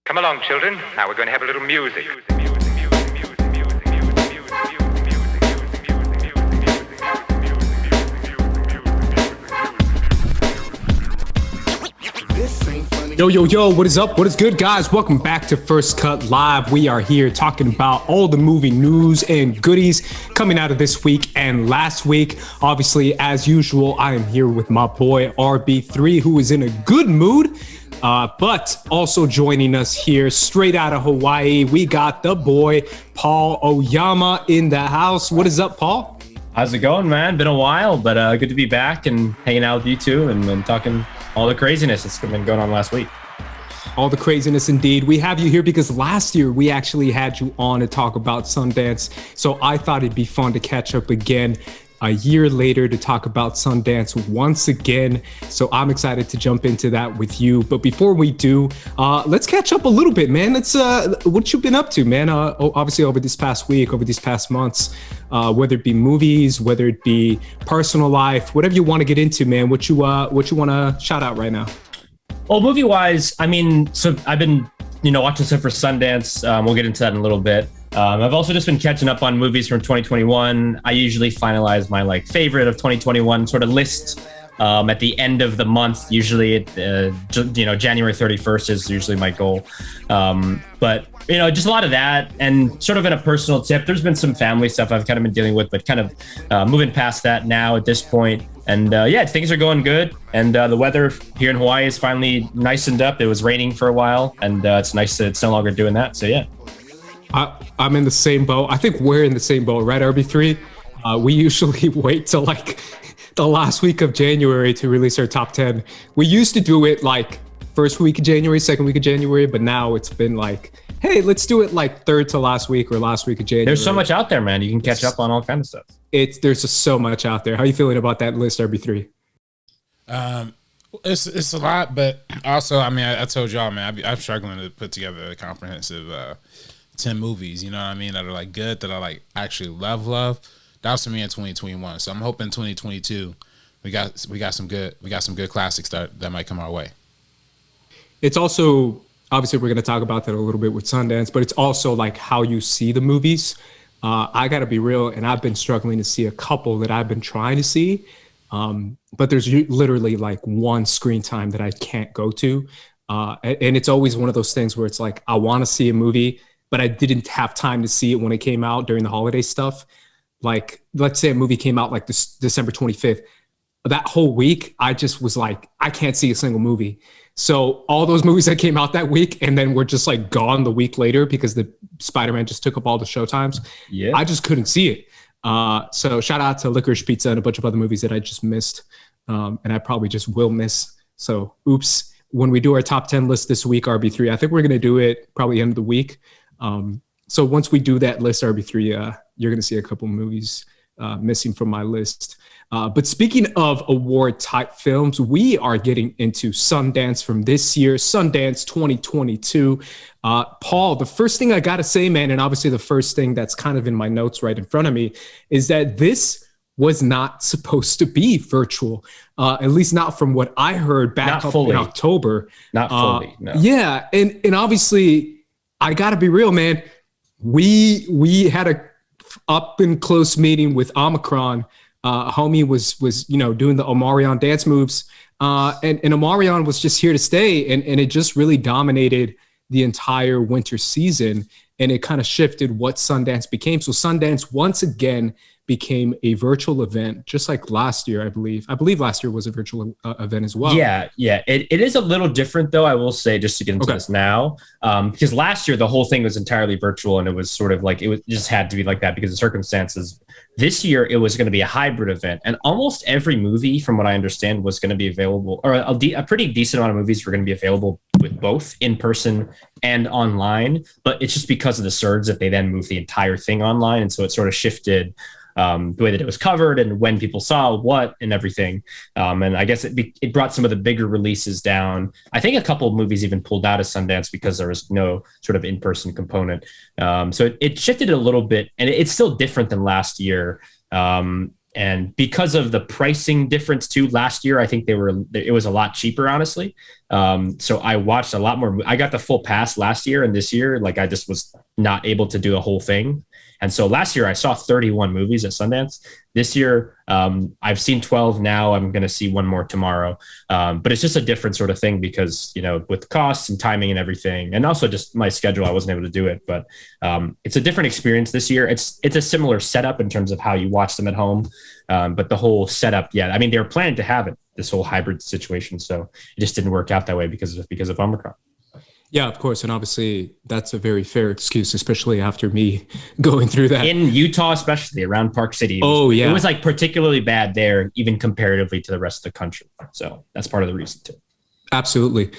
Come along, children. Now we're going to have a little music. Yo, what is up? What is good, guys? Welcome back to First Cut Live. We are here talking about all the movie news and goodies coming out of this week and last week. Obviously, as usual, I am here with my boy RB3, who is in a good mood. But also joining us here straight out of Hawaii, we got the boy Paul Oyama in the house. What is up, Paul? How's it going, man? Been a while, but good to be back and hanging out with you two and talking all the craziness that's been going on last week. All the craziness indeed. We have you here because last year we actually had you on to talk about Sundance. So I thought it'd be fun to catch up again a year later to talk about Sundance once again. So I'm excited to jump into that with you. But before we do, let's catch up a little bit, man. Let's what you been up to, man? Obviously over this past week, over these past months, whether it be movies, whether it be personal life, whatever you want to get into, man. What you want to shout out right now? Well, movie-wise, I mean, so I've been, watching stuff for Sundance. We'll get into that in a little bit. I've also just been catching up on movies from 2021. I usually finalize my favorite of 2021 sort of list at the end of the month. Usually, January 31st is usually my goal. But just a lot of that, and sort of in a personal tip, there's been some family stuff I've kind of been dealing with, but kind of moving past that now at this point. And things are going good. And the weather here in Hawaii is finally nicened up. It was raining for a while, and it's nice that it's no longer doing that. So yeah. I'm in the same boat. I think we're in the same boat, right, RB3? We usually wait till the last week of January to release our top 10. We used to do it first week of January, second week of January, but now it's been hey, let's do it third to last week or last week of January. There's so much out there, man. You can catch up on all kinds of stuff. There's just so much out there. How are you feeling about that list, RB3? It's a lot, but also, I mean, I told y'all, man, I'm struggling to put together a comprehensive 10 movies, you know what I mean, that are good, that I actually love. That was for me in 2021. So I'm hoping 2022 we got some good classics that might come our way. It's also, obviously we're going to talk about that a little bit with Sundance, but it's also how you see the movies. I got to be real, and I've been struggling to see a couple that I've been trying to see, but there's literally one screen time that I can't go to. And it's always one of those things where it's I want to see a movie, but I didn't have time to see it when it came out during the holiday stuff. Let's say a movie came out this December 25th. That whole week, I just was I can't see a single movie. So all those movies that came out that week and then were just gone the week later because the Spider-Man just took up all the showtimes. Yeah, I just couldn't see it. So shout out to Licorice Pizza and a bunch of other movies that I just missed. And I probably just will miss. So oops. When we do our top 10 list this week, RB3, I think we're going to do it probably end of the week. So once we do that list, RB3, you're going to see a couple movies missing from my list. But speaking of award type films, we are getting into Sundance from this year, Sundance 2022. Paul, the first thing I got to say, man, and obviously the first thing that's kind of in my notes right in front of me, is that this was not supposed to be virtual, at least not from what I heard back up in October. Not fully, no. Yeah, and obviously, I got to be real, man. We had a up and close meeting with Omicron. Homie was doing the Omarion dance moves, and Omarion was just here to stay, and it just really dominated the entire winter season, and it kind of shifted what Sundance became. So Sundance once again became a virtual event, just like last year, I believe. I believe last year was a virtual event as well. Yeah. It is a little different, though, I will say, just to get into this now. Because last year, the whole thing was entirely virtual, and it was sort of it just had to be like that because of circumstances. This year, it was going to be a hybrid event, and almost every movie, from what I understand, was going to be available, or a pretty decent amount of movies were going to be available with both in person and online. But it's just because of the surge that they then moved the entire thing online, and so it sort of shifted the way that it was covered and when people saw what and everything. And I guess it brought some of the bigger releases down. I think a couple of movies even pulled out of Sundance because there was no sort of in-person component. So it shifted a little bit, and it's still different than last year. And because of the pricing difference too, last year, I think it was a lot cheaper, honestly. So I watched a lot more. I got the full pass last year, and this year, like I just was not able to do a whole thing. And so last year I saw 31 movies at Sundance. This year, I've seen 12 now. I'm going to see one more tomorrow. But it's just a different sort of thing because, you know, with costs and timing and everything, and also just my schedule, I wasn't able to do it. But it's a different experience this year. It's a similar setup in terms of how you watch them at home. But the whole setup, yeah, I mean, they were planning to have it, this whole hybrid situation. So it just didn't work out that way because of Omicron. Yeah, of course. And obviously that's a very fair excuse, especially after me going through that. In Utah, especially around Park City. It was like particularly bad there, even comparatively to the rest of the country. So that's part of the reason too. Absolutely.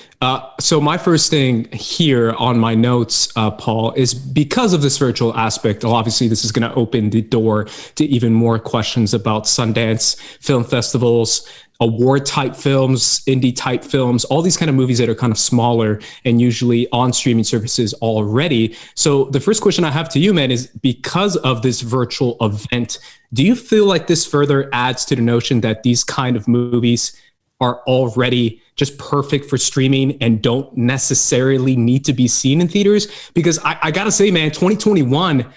So my first thing here on my notes, Paul, is because of this virtual aspect, obviously this is going to open the door to even more questions about Sundance, film festivals, award type films, indie type films, all these kind of movies that are kind of smaller and usually on streaming services already. So the first question I have to you, man, is because of this virtual event, do you feel like this further adds to the notion that these kind of movies are already just perfect for streaming and don't necessarily need to be seen in theaters? Because I gotta say, man, 2021,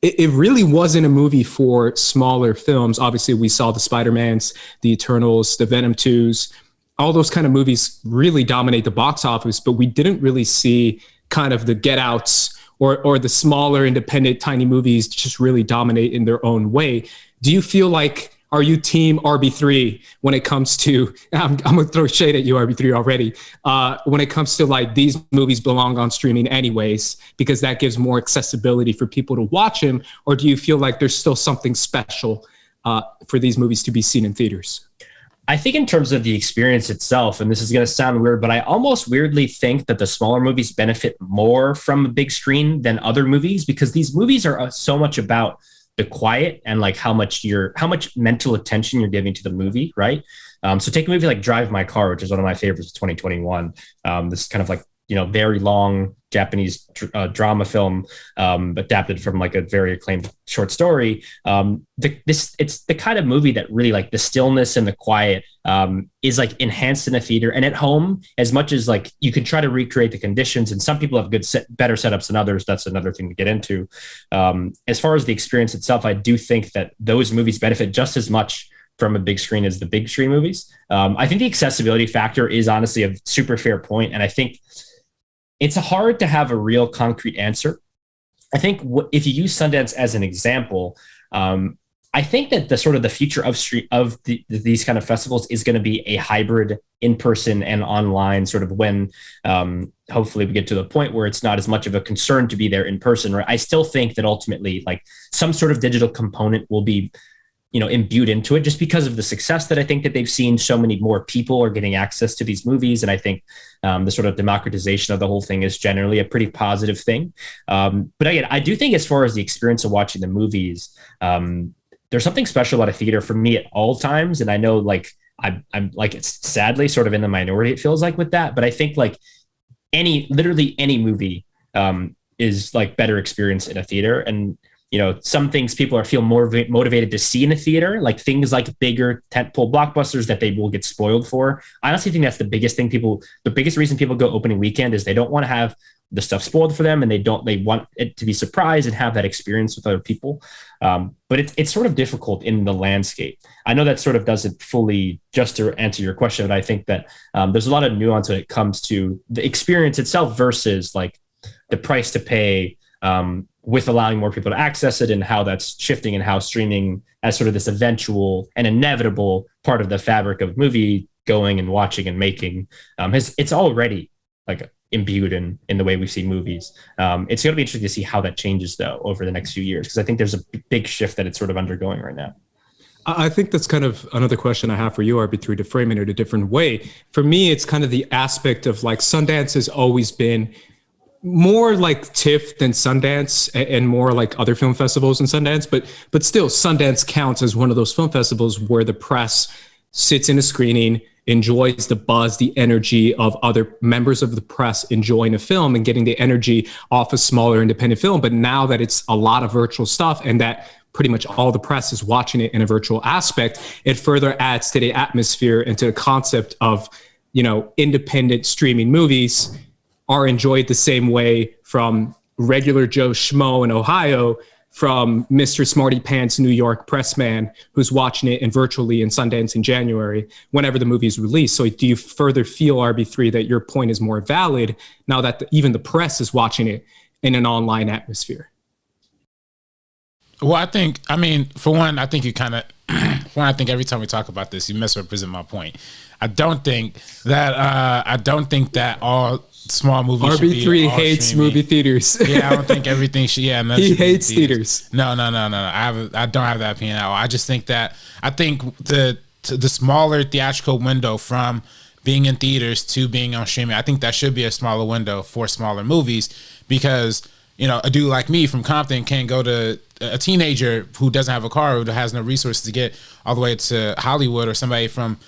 it really wasn't a movie for smaller films. Obviously, we saw the Spider-Mans, the Eternals, the Venom 2s, all those kind of movies really dominate the box office, but we didn't really see kind of the Get Outs or the smaller independent tiny movies just really dominate in their own way. Do you feel like, are you team RB3 when it comes to, I'm going to throw shade at you, RB3 already, when it comes to like these movies belong on streaming anyways, because that gives more accessibility for people to watch them? Or do you feel like there's still something special for these movies to be seen in theaters? I think in terms of the experience itself, and this is going to sound weird, but I almost weirdly think that the smaller movies benefit more from a big screen than other movies, because these movies are so much about the quiet and like how much mental attention you're giving to the movie, right? So take a movie like Drive My Car, which is one of my favorites of 2021. This kind of like, you know, very long Japanese drama film adapted from like a very acclaimed short story. It's the kind of movie that really like the stillness and the quiet is like enhanced in a theater and at home, as much as like you can try to recreate the conditions. And some people have better setups than others. That's another thing to get into. As far as the experience itself, I do think that those movies benefit just as much from a big screen as the big screen movies. I think the accessibility factor is honestly a super fair point. And I think it's hard to have a real concrete answer. I think if you use Sundance as an example, I think that the sort of the future of these kind of festivals is going to be a hybrid in-person and online sort of when hopefully we get to the point where it's not as much of a concern to be there in person. Right? I still think that ultimately like some sort of digital component will be, you know, imbued into it just because of the success that I think that they've seen. So many more people are getting access to these movies. And I think the sort of democratization of the whole thing is generally a pretty positive thing. But again, I do think as far as the experience of watching the movies, there's something special about a theater for me at all times. And I know like, I'm like, it's sadly sort of in the minority, it feels like with that, but I think like literally any movie is like better experience in a theater. And you know, some things people feel more motivated to see in a theater, like things like bigger tentpole blockbusters that they will get spoiled for. I honestly think that's the biggest reason people go opening weekend is they don't want to have the stuff spoiled for them, and they want it to be surprised and have that experience with other people. But it's sort of difficult in the landscape. I know that sort of doesn't fully just to answer your question, but I think that there's a lot of nuance when it comes to the experience itself versus like the price to pay, with allowing more people to access it and how that's shifting and how streaming as sort of this eventual and inevitable part of the fabric of movie going and watching and making it's already like imbued in the way we see movies. It's going to be interesting to see how that changes though over the next few years, because I think there's a big shift that it's sort of undergoing right now. I think that's kind of another question I have for you, RB3, to frame it in a different way. For me, it's kind of the aspect of like Sundance has always been more like TIFF than Sundance and more like other film festivals than Sundance, but still Sundance counts as one of those film festivals where the press sits in a screening, enjoys the buzz, the energy of other members of the press enjoying a film and getting the energy off a smaller independent film. But now that it's a lot of virtual stuff and that pretty much all the press is watching it in a virtual aspect, it further adds to the atmosphere and to the concept of, independent streaming movies are enjoyed the same way from regular Joe Schmo in Ohio, from Mr. Smarty Pants New York pressman who's watching it virtually in Sundance in January, whenever the movie is released. So do you further feel, RB3, that your point is more valid now that even the press is watching it in an online atmosphere? Well, for one, I think you kind of, I think every time we talk about this, you misrepresent my point. I don't think that all small movies RB3 hates streaming. Movie theaters. Yeah, I don't think everything should. Yeah, he hates theaters. No. I don't have that opinion at all. I just think that the smaller theatrical window from being in theaters to being on streaming, I think that should be a smaller window for smaller movies, because a dude like me from Compton can't go to a teenager who doesn't have a car, who has no resources to get all the way to Hollywood, or somebody from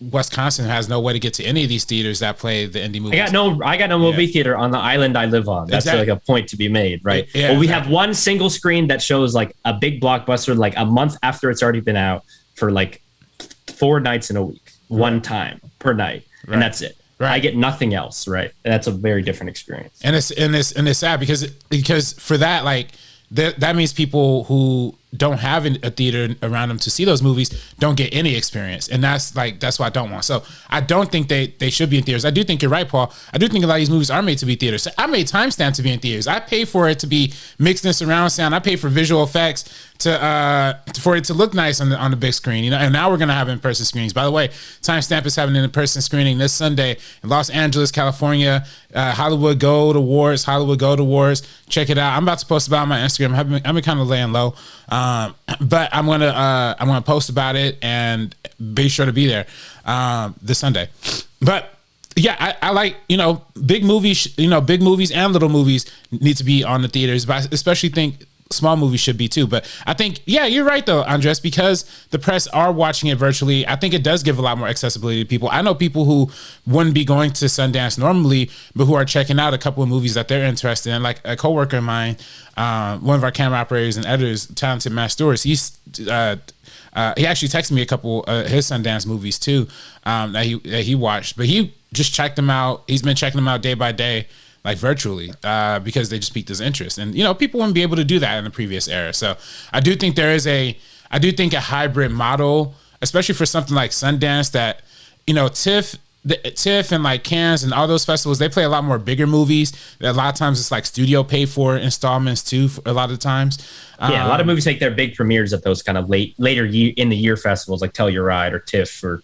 Wisconsin who has no way to get to any of these theaters that play the indie movies. I got no movie theater on the island I live on. That's like a point to be made, right? Yeah, well, we have one single screen that shows like a big blockbuster like a month after it's already been out for like 4 nights in a week, one time per night, and that's it. Right. I get nothing else, right? And that's a very different experience. And it's sad because for that, like that means people who don't have a theater around them to see those movies don't get any experience, and that's what I don't want. So I don't think they should be in theaters. I do think you're right, Paul. I do think a lot of these movies are made to be theaters. I made Timestamp to be in theaters. I pay for it to be mixed in surround sound. I pay for visual effects for it to look nice on the big screen. And now we're gonna have in-person screenings. By the way, Timestamp is having an in-person screening this Sunday in Los Angeles, California. Hollywood Gold Awards. Check it out. I'm about to post about it on my Instagram. I've been kind of laying low. But I'm gonna post about it and be sure to be there this Sunday. But yeah, I like big movies. Big movies and little movies need to be on the theaters, but I especially think small movies should be too. But I think, yeah, you're right though, Andres, because the press are watching it virtually. I think it does give a lot more accessibility to people. I know people who wouldn't be going to Sundance normally, but who are checking out a couple of movies that they're interested in. Like a coworker of mine, one of our camera operators and editors, talented Matt Stewart, he actually texted me a couple his Sundance movies too, that he watched, but he just checked them out. He's been checking them out day by day, like virtually, because they just piqued his interest. And, people wouldn't be able to do that in the previous era. So I do think a hybrid model, especially for something like Sundance, that, TIFF and like Cannes and all those festivals, they play a lot more bigger movies. A lot of times it's like studio pay for installments too, a lot of times. Yeah, a lot of movies take their big premieres at those kind of later in the year festivals like Tell Your Ride or TIFF or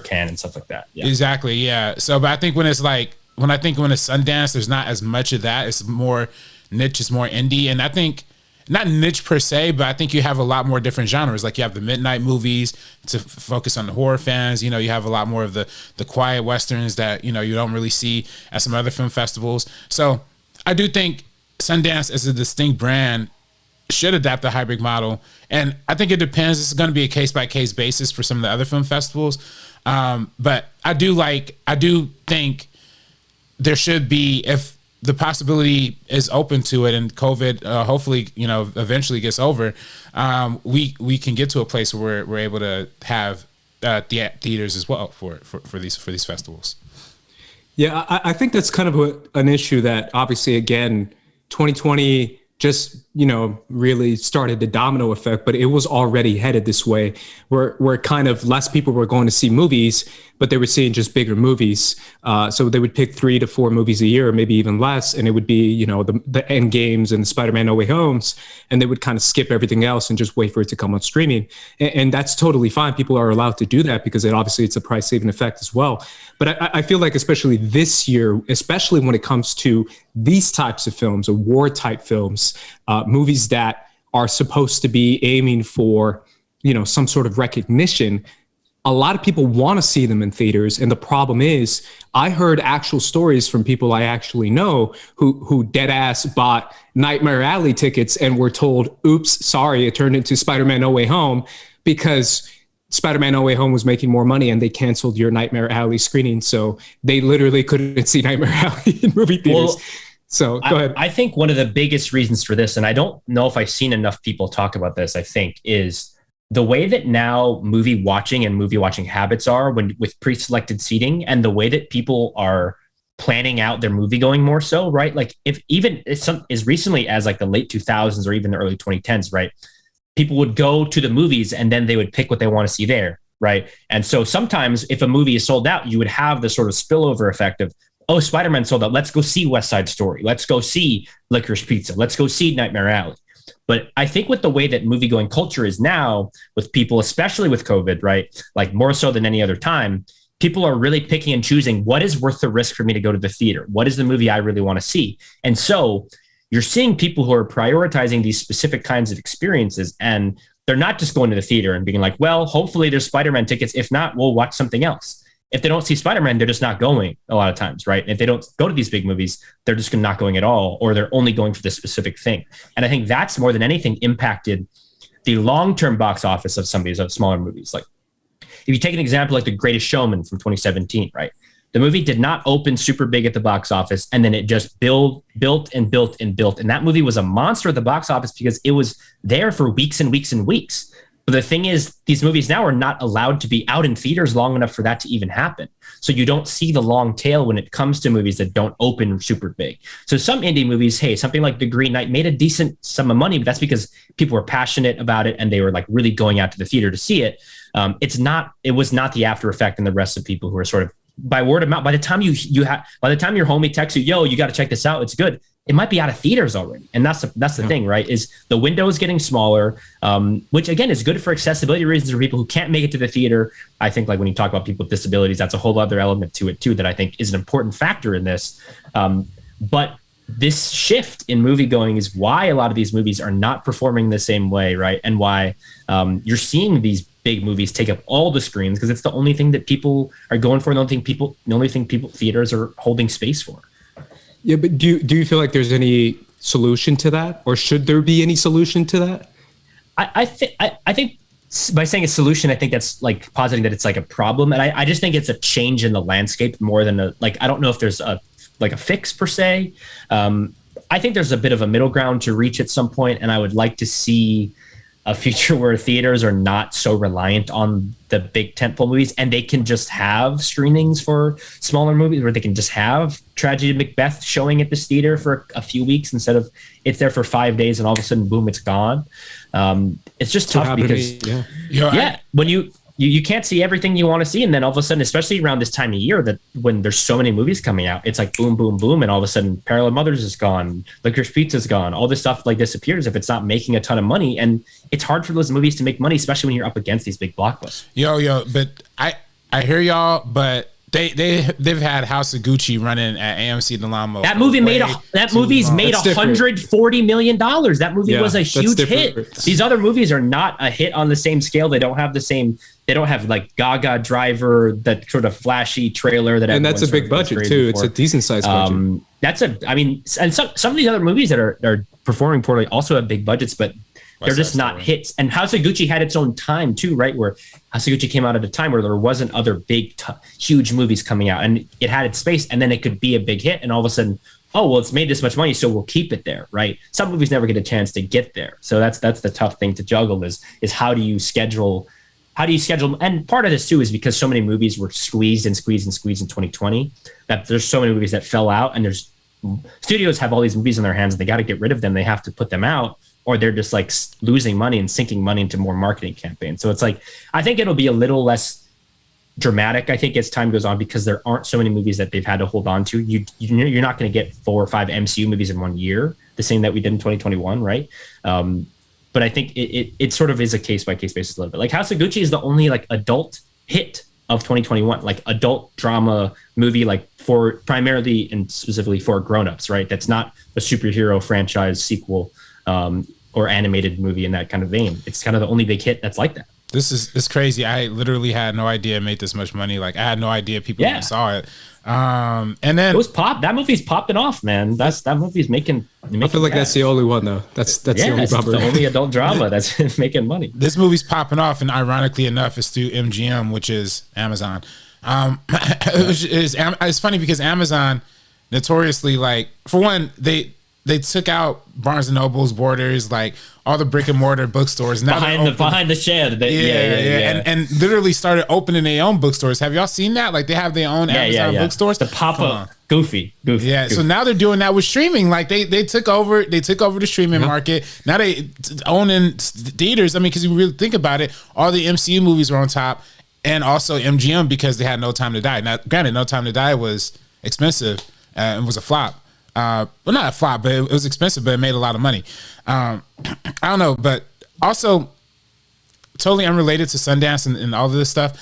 Cannes and stuff like that. Yeah. Exactly, yeah. So, but I think when it's Sundance, there's not as much of that. It's more niche, it's more indie. And I think, not niche per se, but I think you have a lot more different genres. Like you have the midnight movies to focus on the horror fans. You have a lot more of the quiet westerns that, you don't really see at some other film festivals. So I do think Sundance as a distinct brand should adapt the hybrid model. And I think it depends. It's going to be a case-by-case basis for some of the other film festivals. But I do think there should be, if the possibility is open to it and COVID hopefully eventually gets over, we can get to a place where we're able to have theaters as well for these festivals. Yeah, I think that's kind of an issue that obviously, again, 2020 just really started the domino effect, but it was already headed this way, where kind of less people were going to see movies, but they were seeing just bigger movies. So they would pick 3 to 4 movies a year, or maybe even less, and it would be the End Games and the Spider-Man No Way Homes, and they would kind of skip everything else and just wait for it to come on streaming. And that's totally fine. People are allowed to do that because it's a price-saving effect as well. But I feel like especially this year, especially when it comes to these types of films, or war-type films, movies that are supposed to be aiming for, some sort of recognition, a lot of people want to see them in theaters. And the problem is, I heard actual stories from people I actually know who dead ass bought Nightmare Alley tickets and were told, oops, sorry, it turned into Spider-Man No Way Home, because Spider-Man No Way Home was making more money and they canceled your Nightmare Alley screening. So they literally couldn't see Nightmare Alley in movie theaters. Well, so go ahead. I think one of the biggest reasons for this, and I don't know if I've seen enough people talk about this, I think, is the way that now movie watching and movie watching habits are when with pre-selected seating, and the way that people are planning out their movie going more so, right? Like if even as recently as like the late 2000s or even the early 2010s, right? People would go to the movies and then they would pick what they want to see there, right? And so sometimes if a movie is sold out, you would have the sort of spillover effect of, oh, Spider-Man sold out. Let's go see West Side Story. Let's go see Licorice Pizza. Let's go see Nightmare Alley. But I think with the way that movie going culture is now with people, especially with COVID, right? Like more so than any other time, people are really picking and choosing what is worth the risk for me to go to the theater. What is the movie I really want to see? And so you're seeing people who are prioritizing these specific kinds of experiences, and they're not just going to the theater and being like, well, hopefully there's Spider-Man tickets. If not, we'll watch something else. If they don't see Spider-Man, they're just not going a lot of times, right? If they don't go to these big movies, they're just not going at all, or they're only going for this specific thing. And I think that's more than anything impacted the long-term box office of some of these smaller movies. Like if you take an example like The Greatest Showman from 2017, right? The movie did not open super big at the box office, and then it just built and built and built. And that movie was a monster at the box office because it was there for weeks and weeks and weeks. But the thing is, these movies now are not allowed to be out in theaters long enough for that to even happen. So you don't see the long tail when it comes to movies that don't open super big. So some indie movies, hey, something like The Green Knight made a decent sum of money, but that's because people were passionate about it and they were like really going out to the theater to see it. It was not the after effect and the rest of people who are sort of by word of mouth. By the time by the time your homie texts you, yo, you got to check this out, it's good, it might be out of theaters already. And that's the thing, right? Is the window is getting smaller, which again is good for accessibility reasons for people who can't make it to the theater. I think like when you talk about people with disabilities, that's a whole other element to it too that I think is an important factor in this. But this shift in movie going is why a lot of these movies are not performing the same way, right? And why you're seeing these big movies take up all the screens, because it's the only thing that people are going for, the only thing people theaters are holding space for. Yeah, but do you feel like there's any solution to that, or should there be any solution to that? I think by saying a solution, I think that's like positing that it's like a problem, and I just think it's a change in the landscape more than I don't know if there's a fix per se. I think there's a bit of a middle ground to reach at some point, and I would like to see a future where theaters are not so reliant on the big tentpole movies, and they can just have screenings for smaller movies, where they can just have Tragedy of Macbeth showing at this theater for a few weeks instead of it's there for 5 days and all of a sudden, boom, it's gone. It's just tough because when you can't see everything you want to see, and then all of a sudden, especially around this time of year, that when there's so many movies coming out, it's like boom, boom, boom, and all of a sudden, Parallel Mothers is gone, Licorice Pizza is gone, all this stuff like disappears if it's not making a ton of money, and it's hard for those movies to make money, especially when you're up against these big blockbusters. But I hear y'all, but they've had House of Gucci running at AMC Delamo. That movie's made $140 million. That movie was a huge hit. These other movies are not a hit on the same scale. They don't have the same. They don't have like Gaga Driver, that sort of flashy trailer that. And that's a big budget too. It's a decent sized budget. And some of these other movies that are performing poorly also have big budgets, but they're just not hits. And House of Gucci had its own time too, right? Where House of Gucci came out at a time where there wasn't other big, huge movies coming out, and it had its space, and then it could be a big hit, and all of a sudden, oh well, it's made this much money, so we'll keep it there, right? Some movies never get a chance to get there, so that's the tough thing to juggle is how do you schedule? And part of this too is because so many movies were squeezed in 2020 that there's so many movies that fell out, and there's studios have all these movies in their hands, and they got to get rid of them. They have to put them out, or they're just like losing money and sinking money into more marketing campaigns. So it's like, I think it'll be a little less dramatic, I think, as time goes on, because there aren't so many movies that they've had to hold on to. You're not going to get 4 or 5 MCU movies in 1 year, the same that we did in 2021, right? But I think it sort of is a case by case basis a little bit. Like House of Gucci is the only like adult hit of 2021, like adult drama movie, like for primarily and specifically for grown-ups, right? That's not a superhero franchise sequel or animated movie in that kind of vein. It's kind of the only big hit that's like that. It's crazy. I literally had no idea it made this much money. Like I had no idea people even saw it. And then it was that movie's popping off, man. That movie's making I feel like that's the only one though. That's the only bummer. The only adult drama that's making money. This movie's popping off, and ironically enough, it's through MGM, which is Amazon. It's funny because Amazon notoriously, like, for one, they took out Barnes and Noble's, Borders, like all the brick and mortar bookstores. Now behind the shed. And literally started opening their own bookstores. Have y'all seen that? Like they have their own Amazon bookstores. The pop up, goofy. Yeah. Goofy. So now they're doing that with streaming. Like they took over the streaming market. Now they owning theaters. I mean, because you really think about it, all the MCU movies were on top, and also MGM because they had No Time to Die. Now, granted, No Time to Die was expensive and was a flop. Well, not a flop, but it was expensive, but it made a lot of money. I don't know, but also totally unrelated to Sundance and all of this stuff.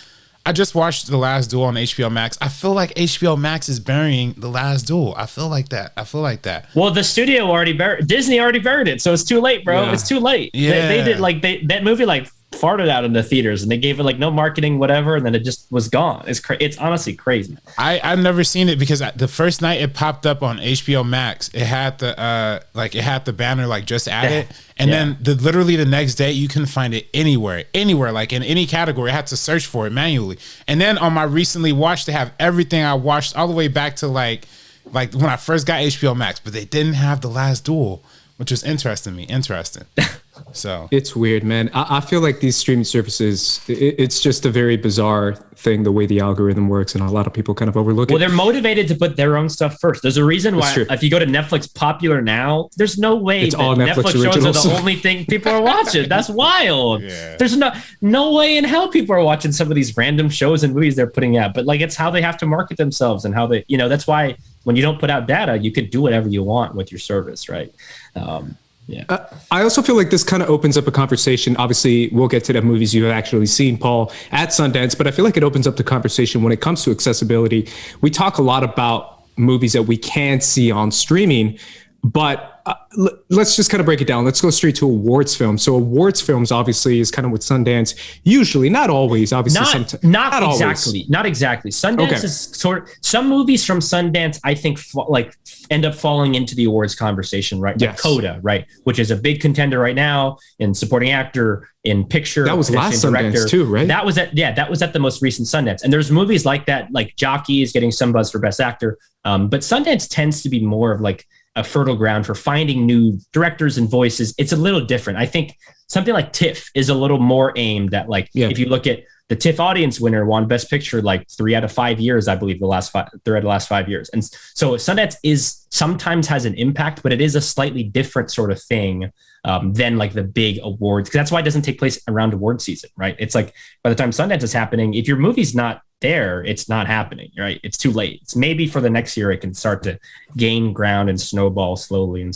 I just watched The Last Duel on HBO Max. I feel like HBO Max is burying The Last Duel. I feel like that. Well, the studio already buried, Disney already buried it, so it's too late, bro. Yeah. It's too late. Yeah. They did that movie farted out in the theaters, and they gave it no marketing, whatever, and then it just was gone. It's honestly crazy. I've never seen it because the first night it popped up on HBO Max, it had the banner just added, and then literally the next day you couldn't find it anywhere, like in any category. I had to search for it manually, and then on my recently watched, they have everything I watched all the way back to like when I first got HBO Max, but they didn't have The Last Duel, which was interesting. So it's weird, man. I feel like these streaming services, it's just a very bizarre thing, the way the algorithm works, and a lot of people kind of overlook it. Well, they're motivated to put their own stuff first. There's a reason why if you go to Netflix popular now, there's no way it's all Netflix shows originals are the only thing people are watching. That's wild. Yeah. There's no way in hell people are watching some of these random shows and movies they're putting out. But it's how they have to market themselves, and how they, that's why when you don't put out data, you could do whatever you want with your service, right? Yeah. I also feel like this kind of opens up a conversation. Obviously, we'll get to the movies you have actually seen, Paul, at Sundance, but I feel like it opens up the conversation when it comes to accessibility. We talk a lot about movies that we can see on streaming, but let's just kind of break it down. Let's go straight to awards films. So awards films obviously is kind of with Sundance. Usually, not always. Obviously, not exactly. Not exactly. Sundance is some movies from Sundance, I think, end up falling into the awards conversation, right? Like Coda, right, which is a big contender right now in supporting actor, in picture. That was last Sundance too, right? That was at the most recent Sundance. And there's movies like that, like Jockey is getting some buzz for Best Actor, but Sundance tends to be more of a fertile ground for finding new directors and voices. It's a little different. I think something like TIFF is a little more aimed at if you look at the TIFF audience winner won Best Picture 3 out of 5 years, I believe, 3 out of the last 5 years. And so Sundance sometimes has an impact, but it is a slightly different sort of thing than the big awards. Because that's why it doesn't take place around award season, right? It's by the time Sundance is happening, if your movie's not there, it's not happening, right? It's too late. It's maybe for the next year it can start to gain ground and snowball slowly.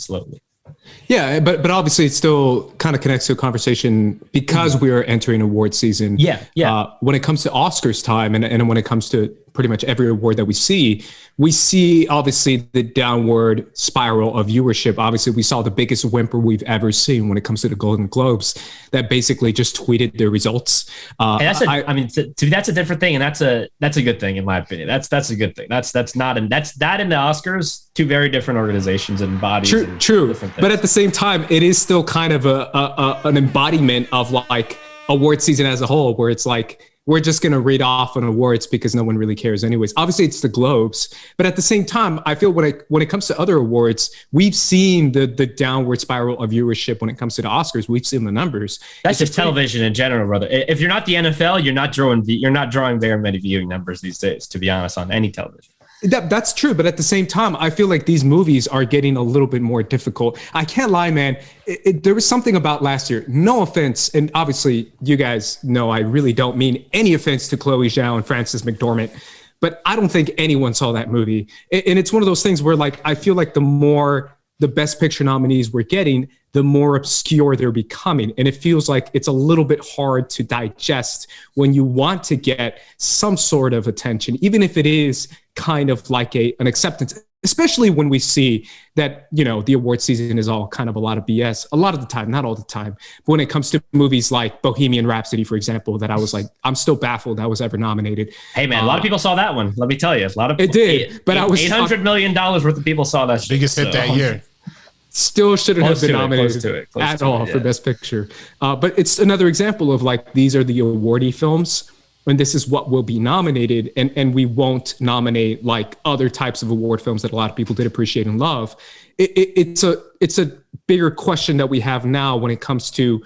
Yeah, but obviously it still kind of connects to a conversation because we are entering award season. Yeah. When it comes to Oscars time and when it comes to pretty much every award that we see obviously the downward spiral of viewership. Obviously, we saw the biggest whimper we've ever seen when it comes to the Golden Globes that basically just tweeted their results. And that's that's a different thing, and that's a good thing in my opinion. That's a good thing. That's that in the Oscars, two very different organizations and bodies. True. But at the same time, it is still kind of an embodiment of award season as a whole, where it's we're just going to read off on awards because no one really cares anyways. Obviously, it's the Globes. But at the same time, I feel when it comes to other awards, we've seen the downward spiral of viewership when it comes to the Oscars. We've seen the numbers. That's just television in general, brother. If you're not the NFL, you're not drawing very many viewing numbers these days, to be honest, on any television. That's true, but at the same time, I feel like these movies are getting a little bit more difficult. I can't lie, man. There was something about last year. No offense, and obviously, you guys know I really don't mean any offense to Chloe Zhao and Frances McDormand, but I don't think anyone saw that movie. And it's one of those things where, I feel like the more the Best Picture nominees we're getting, the more obscure they're becoming. And it feels like it's a little bit hard to digest when you want to get some sort of attention, even if it is kind of an acceptance, especially when we see that, the award season is all kind of a lot of BS a lot of the time, not all the time. But when it comes to movies like Bohemian Rhapsody, for example, that I was I'm still baffled that was ever nominated. Hey man, a lot of people saw that one. Let me tell you, it did, but I was $800 million worth of people saw that. Biggest hit that year. Still shouldn't have been nominated at all for Best Picture. But it's another example of these are the awardee films, and this is what will be nominated, and we won't nominate other types of award films that a lot of people did appreciate and love. it's a bigger question that we have now when it comes to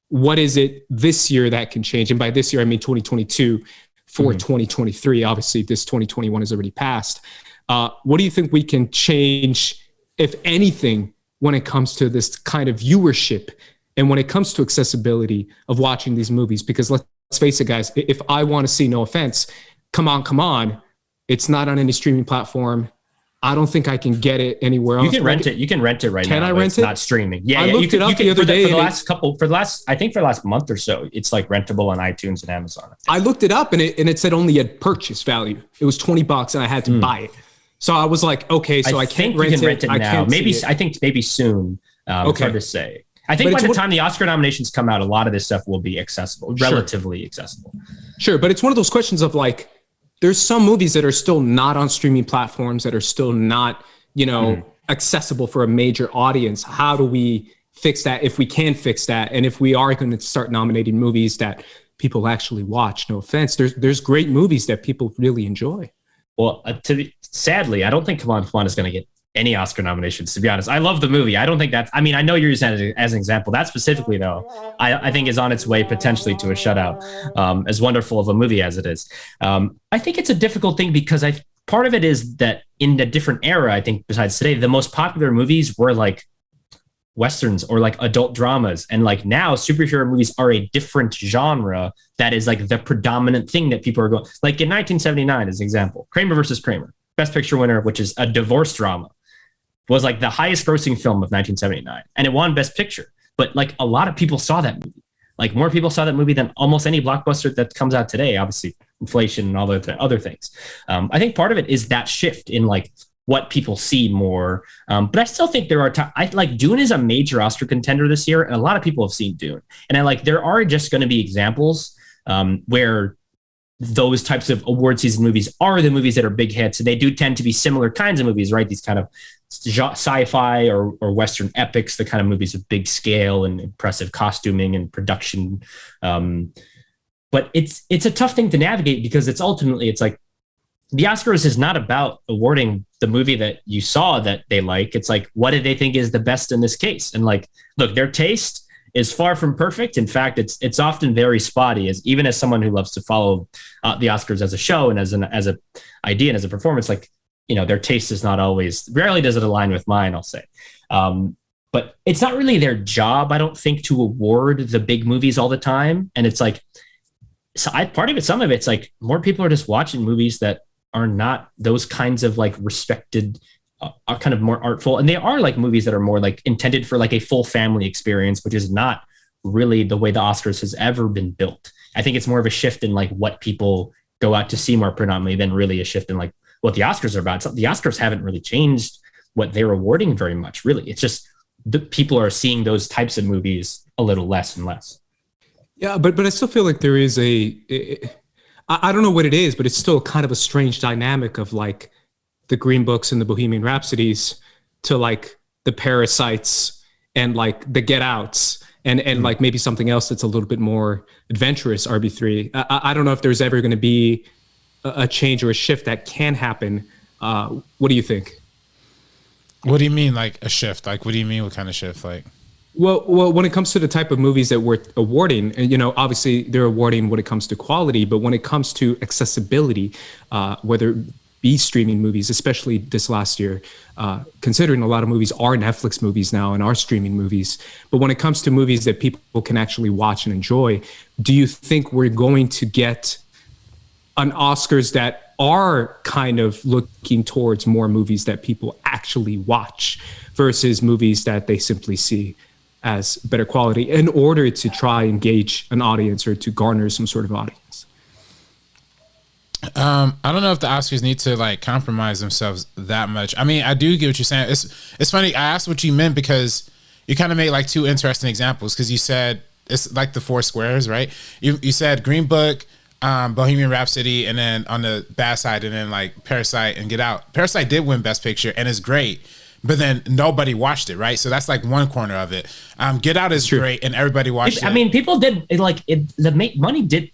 what is it this year that can change. And by this year, I mean 2022 for 2023. Obviously, this 2021 has already passed. What do you think we can change, if anything, when it comes to this kind of viewership and when it comes to accessibility of watching these movies? Because let's face it, guys, if I want to see, no offense, come on, it's not on any streaming platform. I don't think I can get it anywhere else. You can rent it. You can rent it right now. Can I rent it's it? Not streaming. Yeah, I looked you it up you the other day. For the last month or so, it's like rentable on iTunes and Amazon. I looked it up and it said only a purchase value. It was $20 and I had to buy it. So I was like, okay, so I can't rent it. I now. I think maybe soon. It's hard to say. I think by the time the Oscar nominations come out, a lot of this stuff will be accessible, relatively accessible. Sure, but it's one of those questions of like, there's some movies that are still not on streaming platforms, that are still not, accessible for a major audience. How do we fix that, if we can fix that? And if we are going to start nominating movies that people actually watch, no offense, there's great movies that people really enjoy. Well, sadly, I don't think Come On is going to get any Oscar nominations, to be honest. I love the movie. I don't think I know you're using it as an example. That specifically, though, I think is on its way potentially to a shutout, as wonderful of a movie as it is. I think it's a difficult thing because part of it is that in a different era, I think, besides today, the most popular movies were like Westerns or like adult dramas. And like now superhero movies are a different genre that is like the predominant thing that people are going, like in 1979, as an example, Kramer versus Kramer, Best Picture winner, which is a divorce drama, was like the highest grossing film of 1979. And it won Best Picture. But like a lot of people saw that movie. Like more people saw that movie than almost any blockbuster that comes out today, obviously inflation and all the other things. I think part of it is that shift in like what people see more. But I still think there are Dune is a major Oscar contender this year, and a lot of people have seen Dune. And there are just going to be examples where those types of award season movies are the movies that are big hits. And they do tend to be similar kinds of movies, right? These kind of sci-fi or Western epics, the kind of movies of big scale and impressive costuming and production. But it's a tough thing to navigate because it's like the Oscars is not about awarding the movie that you saw that they like. It's like, what do they think is the best in this case? And like, look, their taste is far from perfect. In fact, it's often very spotty. Even as someone who loves to follow the Oscars as a show and as an idea and as a performance, like, their taste is not always, rarely does it align with mine, I'll say. But it's not really their job, I don't think, to award the big movies all the time. And it's like, some of it's like more people are just watching movies that are not those kinds of like respected, are kind of more artful. And they are like movies that are more like intended for like a full family experience, which is not really the way the Oscars has ever been built. I think it's more of a shift in like what people go out to see more predominantly than really a shift in like what the Oscars are about. So the Oscars haven't really changed what they're awarding very much, really. It's just the people are seeing those types of movies a little less and less. Yeah, but I still feel like there is I don't know what it is, but it's still kind of a strange dynamic of like the Green Books and the Bohemian Rhapsodies to like the Parasites and like the Get Outs and like maybe something else that's a little bit more adventurous, RB3. I don't know if there's ever going to be a change or a shift that can happen. What do you think? What do you mean, like a shift? Like, what do you mean? What kind of shift? Like, well, when it comes to the type of movies that we're awarding, and obviously they're awarding when it comes to quality, but when it comes to accessibility, whether it be streaming movies, especially this last year, considering a lot of movies are Netflix movies now and are streaming movies, but when it comes to movies that people can actually watch and enjoy, do you think we're going to get an Oscars that are kind of looking towards more movies that people actually watch versus movies that they simply see as better quality in order to try and engage an audience or to garner some sort of audience? I don't know if the Oscars need to like compromise themselves that much. I mean, I do get what you're saying. It's funny. I asked what you meant because you kind of made like two interesting examples, because you said it's like the four squares, right? You said Green Book, Bohemian Rhapsody, and then on the bad side, and then like Parasite and Get Out. Parasite did win Best Picture and is great, but then nobody watched it, right? So that's like one corner of it. Get Out is great, and everybody watched it. I mean, people did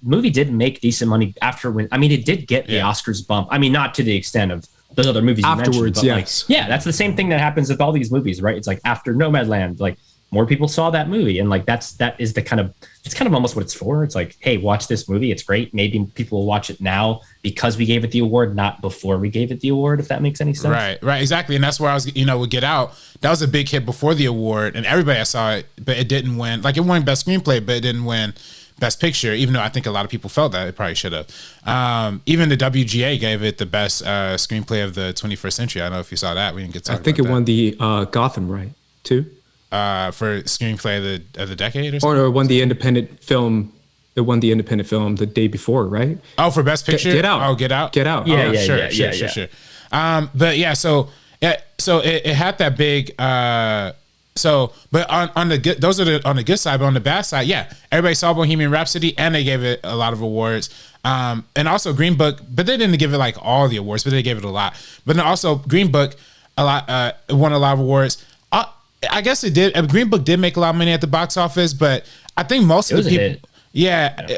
movie did make decent money after when. I mean, it did get the Oscars bump. I mean, not to the extent of those other movies you mentioned. Afterwards, But yes. like, yeah, that's the same thing that happens with all these movies, right? It's like after Nomadland, like more people saw that movie, and like it's kind of almost what it's for. It's like, hey, watch this movie, it's great. Maybe people will watch it now because we gave it the award, not before we gave it the award, if that makes any sense. Right, exactly. And that's where I was, with Get Out, that was a big hit before the award, and everybody saw it, but it didn't win. Like, it won Best Screenplay, but it didn't win Best Picture, even though I think a lot of people felt that it probably should have. Even the WGA gave it the best screenplay of the 21st century. I don't know if you saw that. We didn't get to talk I think about it won the Gotham, right? Too? for screenplay of the decade or something? Or it won the independent film. It won the independent film the day before, right? Oh, for Best Picture? Get Out. Oh, Get Out? Get Out. Yeah, Oh, yeah, Sure. But yeah, so it had that big. But on the good, those are on the good side, but on the bad side, yeah, everybody saw Bohemian Rhapsody and they gave it a lot of awards. And also Green Book, but they didn't give it like all the awards, but they gave it a lot. But then also Green Book won a lot of awards. I guess it did. Green Book did make a lot of money at the box office, but I think most of the people,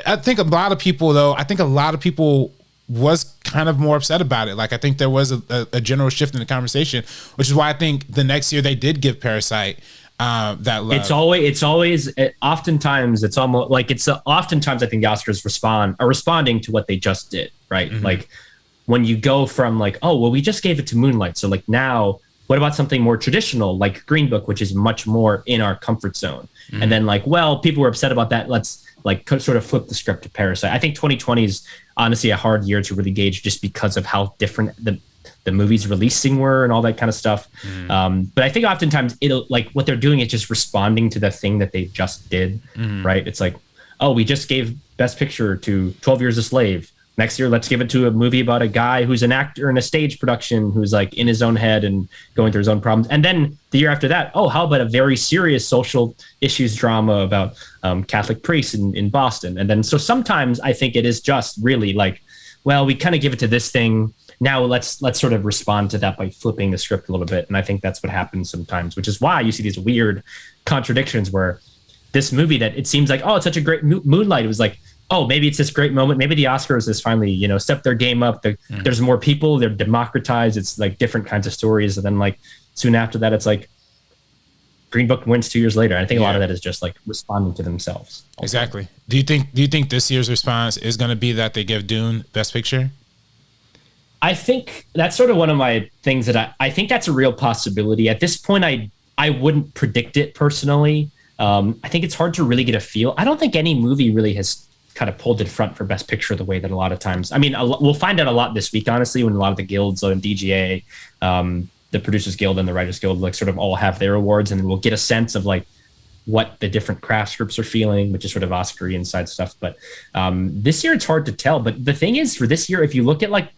I think a lot of people was kind of more upset about it. Like, I think there was a general shift in the conversation, which is why I think the next year they did give Parasite that love. Oftentimes I think the Oscars are responding to what they just did, right? Mm-hmm. Like, when you go from like, oh, well, we just gave it to Moonlight, so like now what about something more traditional like Green Book, which is much more in our comfort zone? Mm-hmm. And then like, well, people were upset about that. Let's like sort of flip the script to Parasite. I think 2020 is honestly a hard year to really gauge just because of how different the movies releasing were and all that kind of stuff. Mm-hmm. But I think oftentimes it'll like what they're doing is just responding to the thing that they just did, mm-hmm. right? It's like, oh, we just gave Best Picture to 12 Years a Slave. Next year, let's give it to a movie about a guy who's an actor in a stage production who's like in his own head and going through his own problems. And then the year after that, oh, how about a very serious social issues drama about Catholic priests in Boston? And then so sometimes I think it is just really like, well, we kind of give it to this thing. Now let's sort of respond to that by flipping the script a little bit. And I think that's what happens sometimes, which is why you see these weird contradictions where this movie that it seems like, oh, it's such a great Moonlight. It was like, oh, maybe it's this great moment. Maybe the Oscars has finally, step their game up. There's more people. They're democratized. It's like different kinds of stories. And then like soon after that, it's like Green Book wins 2 years later. And I think a lot of that is just like responding to themselves. Also. Exactly. Do you think this year's response is going to be that they give Dune Best Picture? I think that's sort of one of my things that I think that's a real possibility. At this point, I wouldn't predict it personally. I think it's hard to really get a feel. I don't think any movie really has kind of pulled in front for Best Picture the way that a lot of times. I mean, we'll find out a lot this week, honestly, when a lot of the guilds and DGA, the Producers Guild and the Writers Guild, like sort of all have their awards, and we'll get a sense of like what the different craft groups are feeling, which is sort of Oscar-y inside stuff. But this year it's hard to tell. But the thing is, for this year, if you look at like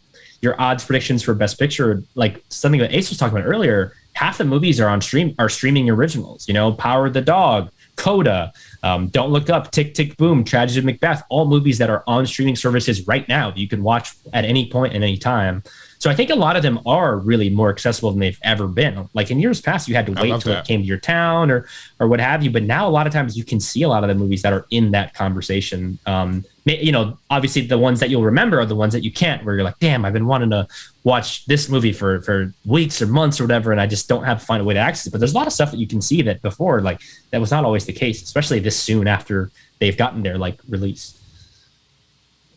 your odds predictions for Best Picture, like something that Ace was talking about earlier, half the movies are streaming originals. Power of the Dog, Coda, Don't Look Up, Tick, Tick, Boom, Tragedy of Macbeth, all movies that are on streaming services right now that you can watch at any point and any time. So I think a lot of them are really more accessible than they've ever been. Like in years past, you had to wait until it came to your town or what have you. But now a lot of times you can see a lot of the movies that are in that conversation. Obviously the ones that you'll remember are the ones that you can't, where you're like, damn, I've been wanting to watch this movie for weeks or months or whatever, and I just don't find a way to access it. But there's a lot of stuff that you can see that before, like that was not always the case, especially this soon after they've gotten their like release.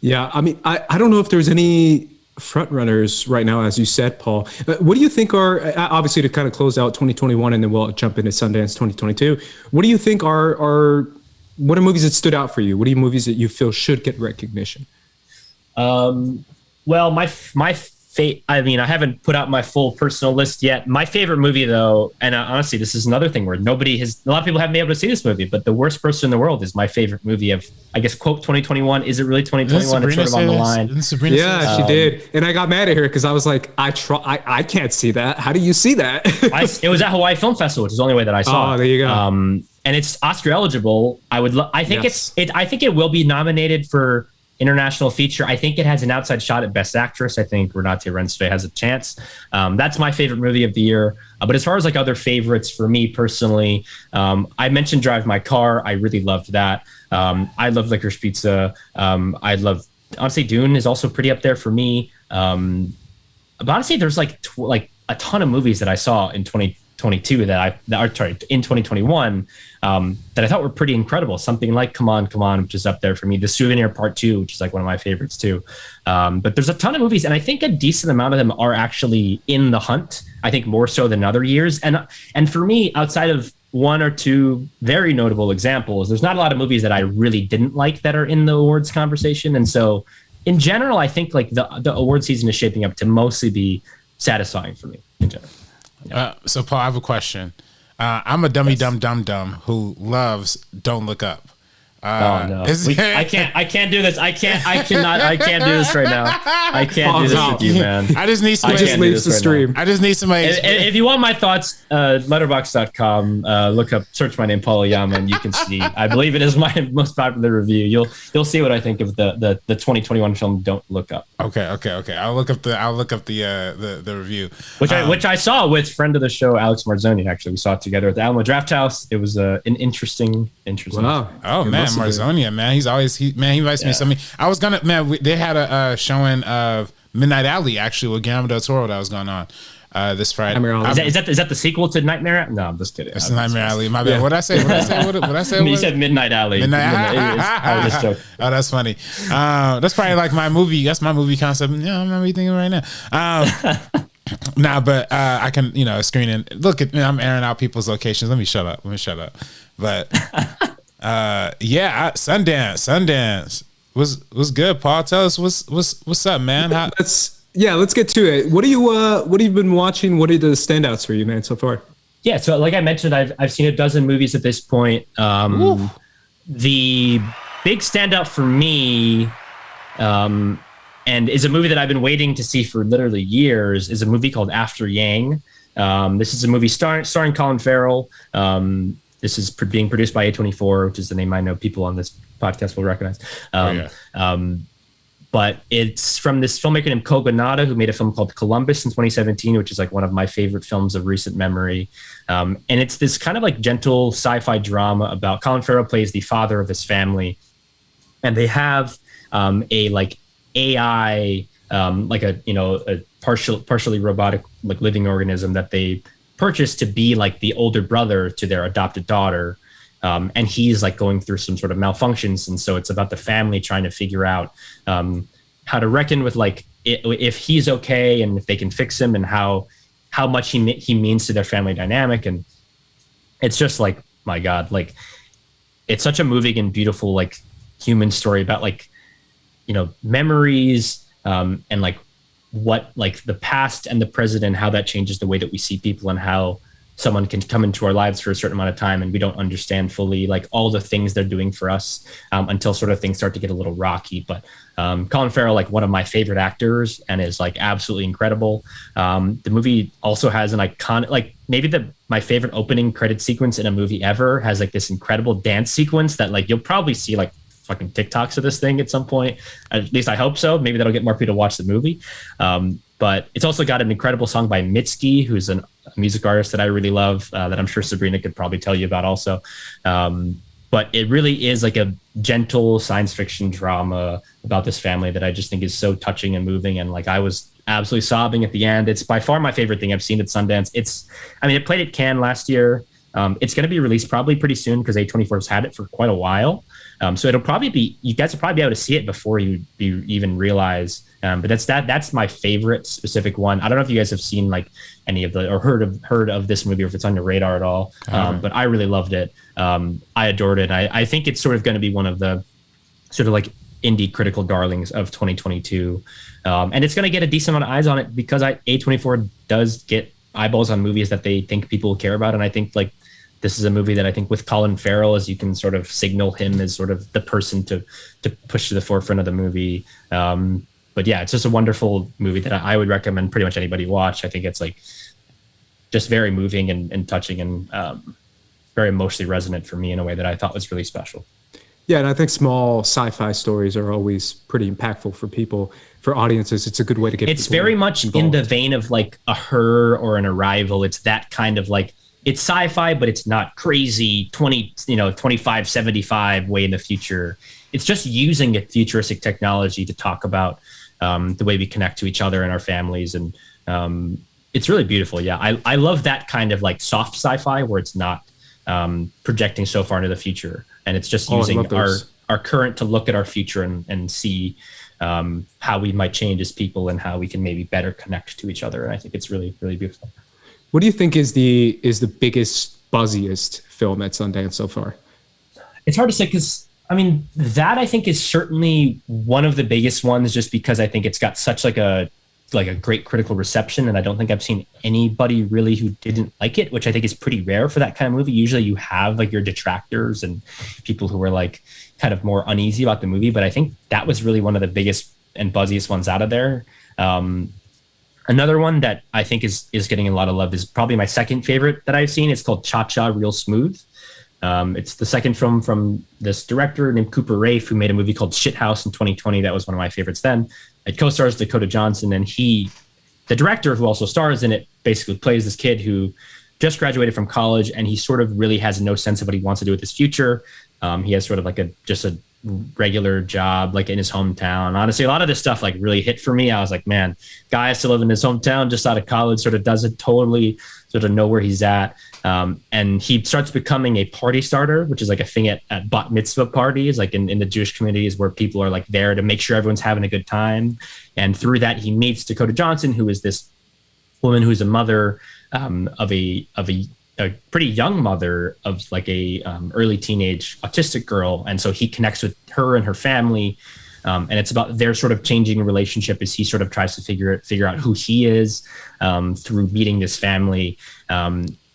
Yeah, I mean, I don't know if there's any front runners right now, as you said, Paul. What do you think are, obviously to kind of close out 2021 and then we'll jump into Sundance 2022, what do you think are movies that stood out for you? What are movies that you feel should get recognition? Well, my I mean, I haven't put out my full personal list yet. My favorite movie, though, and honestly, this is another thing where a lot of people haven't been able to see this movie, but The Worst Person in the World is my favorite movie of, I guess, quote 2021. Is it really 2021? It's sort of on the line. Yeah, she did. And I got mad at her because I was like, I can't see that. How do you see that? It was at Hawaii Film Festival, which is the only way that I saw it. Oh, there you go. And it's Oscar eligible. I think it will be nominated for international feature. I think it has an outside shot at Best Actress. I think Renate Reinsve has a chance. That's my favorite movie of the year. But as far as like other favorites for me personally, I mentioned Drive My Car. I really loved that. I love Licorice Pizza. Honestly, Dune is also pretty up there for me. but honestly, there's like a ton of movies that I saw in 2022 in 2021 that I thought were pretty incredible. Something like Come On, which is up there for me. The Souvenir Part 2, which is like one of my favorites too. But there's a ton of movies, and I think a decent amount of them are actually in the hunt. I think more so than other years. And for me, outside of one or two very notable examples, there's not a lot of movies that I really didn't like that are in the awards conversation. And so in general, I think like the award season is shaping up to mostly be satisfying for me in general. Yeah. So Paul, I have a question. I'm a dummy dumb who loves Don't Look Up. Oh no! I can't do this. I can't do this right now. I can't do this with you, man. I just need somebody. Just leaves the stream. I just need somebody. If you want my thoughts, letterboxd.com. Search my name, Paul Oyama, and you can see. I believe it is my most popular review. You'll see what I think of the 2021 film Don't Look Up. Okay. I'll look up the review, which I saw with friend of the show Alex Marzoni. Actually, we saw it together at the Alamo Draft House. It was an interesting. Wow. Oh man. Marzonia, man, he invites me something. I was gonna, they had a showing of Midnight Alley actually with Guillermo del Toro that was going on this Friday. Is that the sequel to Nightmare? No, I'm just kidding. It's Nightmare Alley. My bad. What I say? You said Midnight Alley. I was just joking. Oh, that's funny. That's probably like my movie. That's my movie concept. Yeah, I'm not thinking right now. Nah, but I can, screen and look at me. I'm airing out people's locations. Let me shut up. But Sundance was good. Paul, tell us what's up, man. Let's get to it. What have you been watching? What are the standouts for you, man, so far? Yeah, so like I mentioned, I've seen a dozen movies at this point. The big standout for me, and is a movie that I've been waiting to see for literally years, is a movie called After Yang. This is a movie starring Colin Farrell. This is being produced by A24, which is the name I know people on this podcast will recognize. But it's from this filmmaker named Kogonada, who made a film called Columbus in 2017, which is like one of my favorite films of recent memory. And it's this kind of like gentle sci-fi drama about Colin Farrell plays the father of his family. And they have a like AI, like a partially robotic like living organism that they purchased to be like the older brother to their adopted daughter. And he's like going through some sort of malfunctions. And so it's about the family trying to figure out how to reckon with like if he's okay and if they can fix him and how much he means to their family dynamic. And it's just like, my God, like it's such a moving and beautiful, like human story about like, memories and like what like the past and the present and how that changes the way that we see people and how someone can come into our lives for a certain amount of time and we don't understand fully like all the things they're doing for us until sort of things start to get a little rocky. But Colin Farrell, like one of my favorite actors and is like absolutely incredible. The movie also has an iconic, like maybe my favorite opening credit sequence in a movie ever, has like this incredible dance sequence that like you'll probably see like fucking TikToks of this thing at some point. At least I hope so. Maybe that'll get more people to watch the movie. But it's also got an incredible song by Mitski, who's a music artist that I really love, that I'm sure Sabrina could probably tell you about also. But it really is like a gentle science fiction drama about this family that I just think is so touching and moving. And like I was absolutely sobbing at the end. It's by far my favorite thing I've seen at Sundance. It played at Cannes last year. It's going to be released probably pretty soon because A24's had it for quite a while. So it'll probably be, you guys will probably be able to see it before you even realize. But that's my favorite specific one. I don't know if you guys have seen like any of or heard of this movie or if it's on your radar at all. But I really loved it. I adored it. I think it's sort of going to be one of the sort of like indie critical darlings of 2022. And it's going to get a decent amount of eyes on it because A24 does get eyeballs on movies that they think people will care about. And I think like this is a movie that I think with Colin Farrell, as you can sort of signal him as sort of the person to push to the forefront of the movie. But yeah, it's just a wonderful movie that I would recommend pretty much anybody watch. I think it's like just very moving and touching and very emotionally resonant for me in a way that I thought was really special. Yeah, and I think small sci-fi stories are always pretty impactful for people, for audiences. It's a good way to get. It's very much involved. In the vein of like a Her or an Arrival. It's that kind of like, it's sci-fi, but it's not crazy 2575 way in the future. It's just using a futuristic technology to talk about the way we connect to each other and our families. And it's really beautiful. Yeah, I love that kind of like soft sci-fi where it's not projecting so far into the future, and it's just using our current to look at our future and see how we might change as people and how we can maybe better connect to each other. And I think it's really, really beautiful. What do you think is the biggest, buzziest film at Sundance so far? It's hard to say because, I mean, that I think is certainly one of the biggest ones, just because I think it's got such like a great critical reception, and I don't think I've seen anybody really who didn't like it, which I think is pretty rare for that kind of movie. Usually you have like your detractors and people who are like kind of more uneasy about the movie, but I think that was really one of the biggest and buzziest ones out of there. Another one that I think is getting a lot of love is probably my second favorite that I've seen. It's called Cha-Cha Real Smooth. It's the second film from this director named Cooper Raiff, who made a movie called Shithouse in 2020. That was one of my favorites then. It co-stars Dakota Johnson, and the director who also stars in it, basically plays this kid who just graduated from college, and he sort of really has no sense of what he wants to do with his future. He has sort of like just a regular job, like in his hometown. Honestly, a lot of this stuff like really hit for me. I was like, man, guy has to live in his hometown just out of college, sort of doesn't totally sort of know where he's at. And he starts becoming a party starter, which is like a thing at bat mitzvah parties, like in the Jewish communities, where people are like there to make sure everyone's having a good time. And through that, he meets Dakota Johnson, who is this woman who's a mother of a pretty young mother of like a early teenage autistic girl. And so he connects with her and her family. And it's about their sort of changing relationship as he sort of tries to figure out who he is through meeting this family.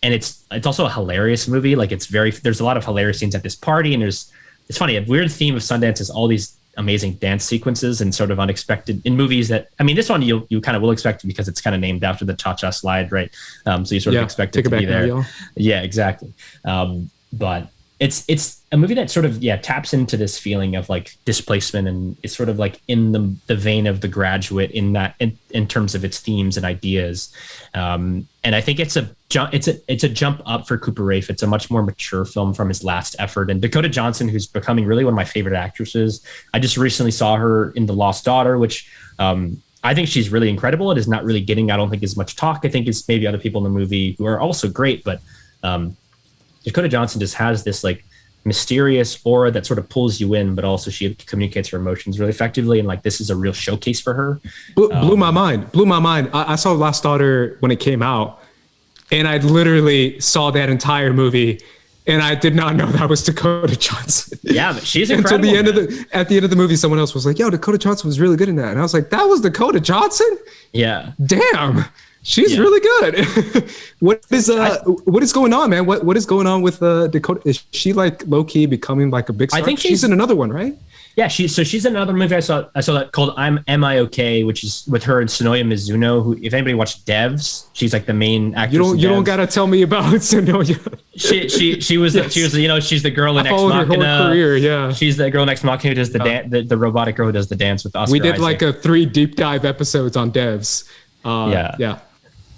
And it's also a hilarious movie. Like there's a lot of hilarious scenes at this party, and it's funny. A weird theme of Sundance is all these amazing dance sequences and sort of unexpected in movies that, I mean, this one you kind of will expect because it's kind of named after the Cha-Cha slide, right? So you sort of expect it to be there. Yeah, exactly. But it's a movie that sort of taps into this feeling of like displacement, and it's sort of like in the vein of The Graduate in that in terms of its themes and ideas. And I think it's a jump up for Cooper Raiff. It's a much more mature film from his last effort. And Dakota Johnson, who's becoming really one of my favorite actresses, I just recently saw her in The Lost Daughter, which I think she's really incredible. It is not really getting, I don't think, as much talk. I think it's maybe other people in the movie who are also great, but Dakota Johnson just has this like mysterious aura that sort of pulls you in, but also she communicates her emotions really effectively. And like, this is a real showcase for her. Blew my mind. I saw Lost Daughter when it came out, and I literally saw that entire movie, and I did not know that was Dakota Johnson. Yeah, but she's incredible. At the end of the movie, someone else was like, yo, Dakota Johnson was really good in that. And I was like, that was Dakota Johnson? Yeah. Damn. She's really good. What is going on, man? What is going on with Dakota? Is she like low key becoming like a big star? I think she's in another one, right? Yeah, she's in another movie I saw that called Am I Okay, which is with her and Sonoya Mizuno, who, if anybody watched Devs, she's like the main actress. You don't gotta tell me about Sonoya. She was she's the girl in Ex Machina. Her whole career, yeah. She's the girl in Ex Machina who does the robotic girl who does the dance with Oscar. We did Isaac. like a 3 deep dive episodes on Devs. Yeah.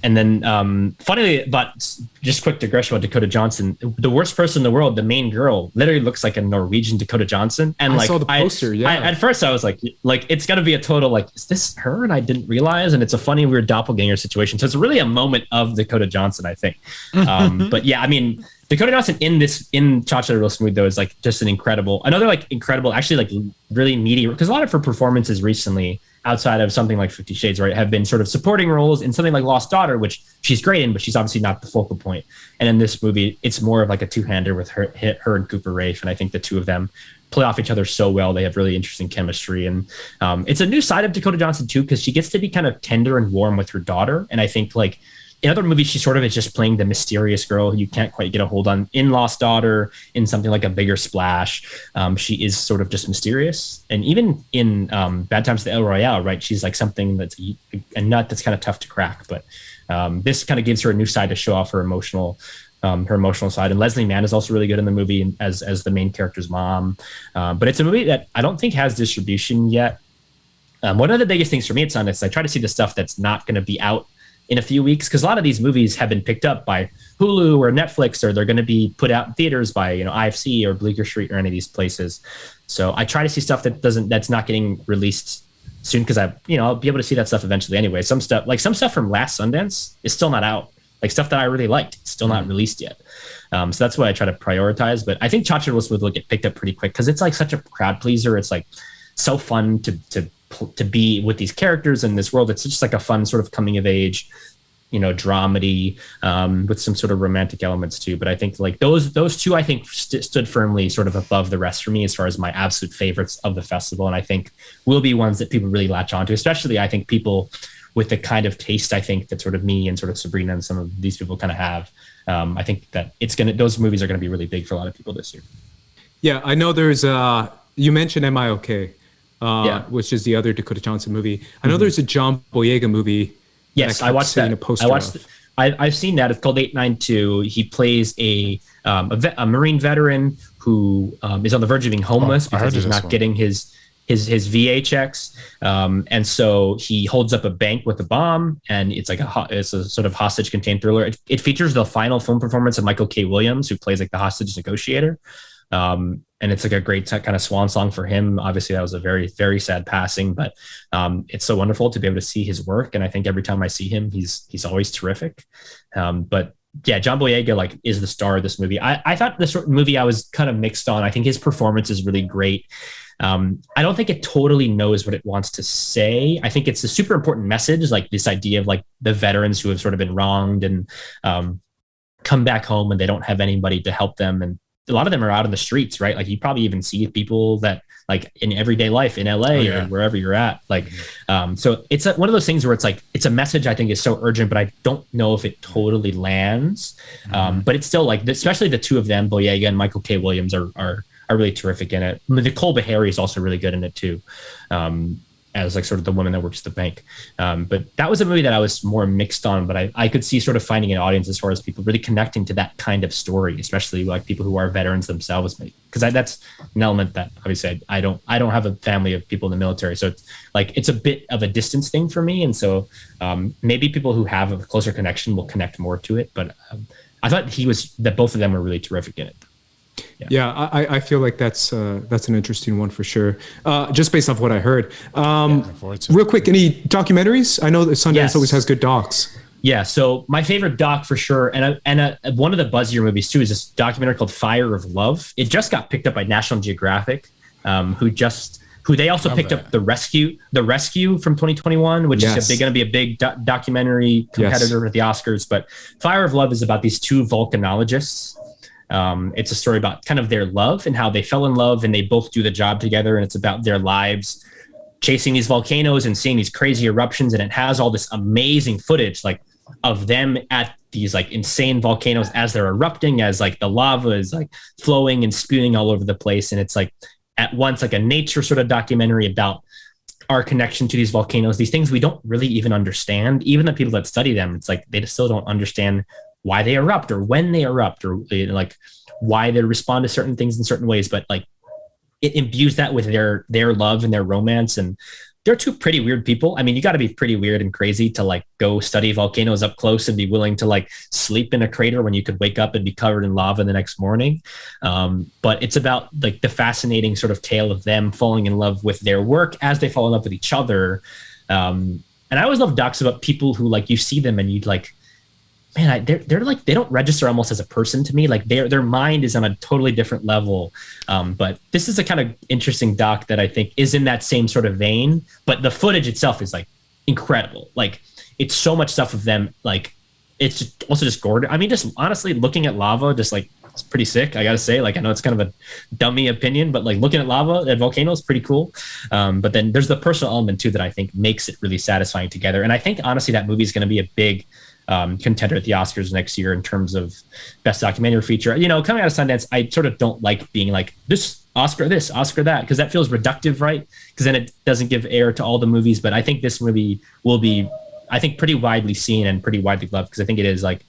And then, funnily, but just quick digression about Dakota Johnson. The worst person in the world, the main girl, literally looks like a Norwegian Dakota Johnson. And I saw the poster. At first, I was like it's gonna be a total like, is this her? And I didn't realize. And it's a funny, weird doppelganger situation. So it's really a moment of Dakota Johnson, I think. But yeah, I mean, Dakota Johnson in Cha-Cha Real Smooth though is like just another actually like really meaty, because a lot of her performances recently, outside of something like 50 Shades, right, have been sort of supporting roles in something like Lost Daughter, which she's great in, but she's obviously not the focal point. And in this movie, it's more of like a two-hander with her and Cooper Raiff. And I think the two of them play off each other so well. They have really interesting chemistry. And it's a new side of Dakota Johnson too, because she gets to be kind of tender and warm with her daughter. And I think like in other movies, she sort of is just playing the mysterious girl who you can't quite get a hold on. In Lost Daughter, in something like A Bigger Splash, she is sort of just mysterious. And even in Bad Times at El Royale, right, she's like something that's a nut that's kind of tough to crack. But this kind of gives her a new side to show off her emotional side. And Leslie Mann is also really good in the movie as the main character's mom. But it's a movie that I don't think has distribution yet. One of the biggest things for me at Sundance is I try to see the stuff that's not going to be out in a few weeks, because a lot of these movies have been picked up by Hulu or Netflix, or they're going to be put out in theaters by IFC or Bleecker Street or any of these places. So I try to see stuff that's not getting released soon because I'll be able to see that stuff eventually anyway. Some stuff from last Sundance is still not out. Like stuff that I really liked, still not released yet. So that's why I try to prioritize. But I think Cha Cha will get picked up pretty quick because it's like such a crowd pleaser. It's like so fun to be with these characters in this world. It's just like a fun sort of coming of age, dramedy with some sort of romantic elements too. But I think like those two, I think stood firmly sort of above the rest for me as far as my absolute favorites of the festival. And I think will be ones that people really latch onto, especially I think people with the kind of taste I think that sort of me and sort of Sabrina and some of these people kind of have. I think that those movies are going to be really big for a lot of people this year. Yeah, I know there's you mentioned Am I Okay? Which is the other Dakota Johnson movie. I know there's a John Boyega movie. Yes, I watched that. I've seen that. It's called 892. He plays a Marine veteran who is on the verge of being homeless because he's not getting his VA checks, and so he holds up a bank with a bomb, and it's like it's a sort of hostage contained thriller. It features the final film performance of Michael K. Williams, who plays like the hostage negotiator. And it's like a great kind of swan song for him. Obviously, that was a very, very sad passing, but it's so wonderful to be able to see his work. And I think every time I see him, he's always terrific. But yeah, John Boyega like is the star of this movie. I thought this movie I was kind of mixed on. I think his performance is really great. I don't think it totally knows what it wants to say. I think it's a super important message, like this idea of like the veterans who have sort of been wronged and come back home and they don't have anybody to help them. And a lot of them are out in the streets, right? Like you probably even see people that like in everyday life in LA or wherever you're at. Like, so it's one of those things where it's like, it's a message I think is so urgent, but I don't know if it totally lands. But it's still like, especially the two of them, Boyega and Michael K. Williams are really terrific in it. Nicole Beharie is also really good in it too. As like sort of the woman that works at the bank. But that was a movie that I was more mixed on, but I could see sort of finding an audience as far as people really connecting to that kind of story, especially like people who are veterans themselves. Because that's an element that obviously I don't have a family of people in the military. So it's a bit of a distance thing for me. And so maybe people who have a closer connection will connect more to it. But I thought both of them were really terrific in it. Yeah, I feel like that's an interesting one for sure. Just based off what I heard. Real quick, any documentaries? I know that Sundance always has good docs. Yeah, so my favorite doc for sure, and one of the buzzier movies too, is this documentary called Fire of Love. It just got picked up by National Geographic, who they also picked up the Rescue from 2021, which is going to be a big documentary competitor at the Oscars. But Fire of Love is about these two volcanologists. It's a story about kind of their love and how they fell in love and they both do the job together. And it's about their lives chasing these volcanoes and seeing these crazy eruptions. And it has all this amazing footage like of them at these like insane volcanoes as they're erupting, as like the lava is like flowing and spewing all over the place. And it's like at once like a nature sort of documentary about our connection to these volcanoes, these things we don't really even understand. Even the people that study them, it's like they still don't understand why they erupt or when they erupt or like why they respond to certain things in certain ways. But like it imbues that with their love and their romance. And they're two pretty weird people. I mean, you got to be pretty weird and crazy to like go study volcanoes up close and be willing to like sleep in a crater when you could wake up and be covered in lava the next morning. But it's about like the fascinating sort of tale of them falling in love with their work as they fall in love with each other. And I always love docs about people who like you see them and you'd like, man, they're like, they don't register almost as a person to me. Like their mind is on a totally different level. But this is a kind of interesting doc that I think is in that same sort of vein, but the footage itself is like incredible. Like it's so much stuff of them. Like it's also just gorgeous. I mean, just honestly looking at lava, just like, it's pretty sick. I gotta say, like, I know it's kind of a dummy opinion, but like looking at lava at volcanoes, pretty cool. But then there's the personal element too, that I think makes it really satisfying together. And I think honestly, that movie is going to be a big contender at the Oscars next year in terms of best documentary feature. You know, coming out of Sundance, I sort of don't like being like this, Oscar that, because that feels reductive, right? Because then it doesn't give air to all the movies. But I think this movie will be, I think, pretty widely seen and pretty widely loved, because I think it is like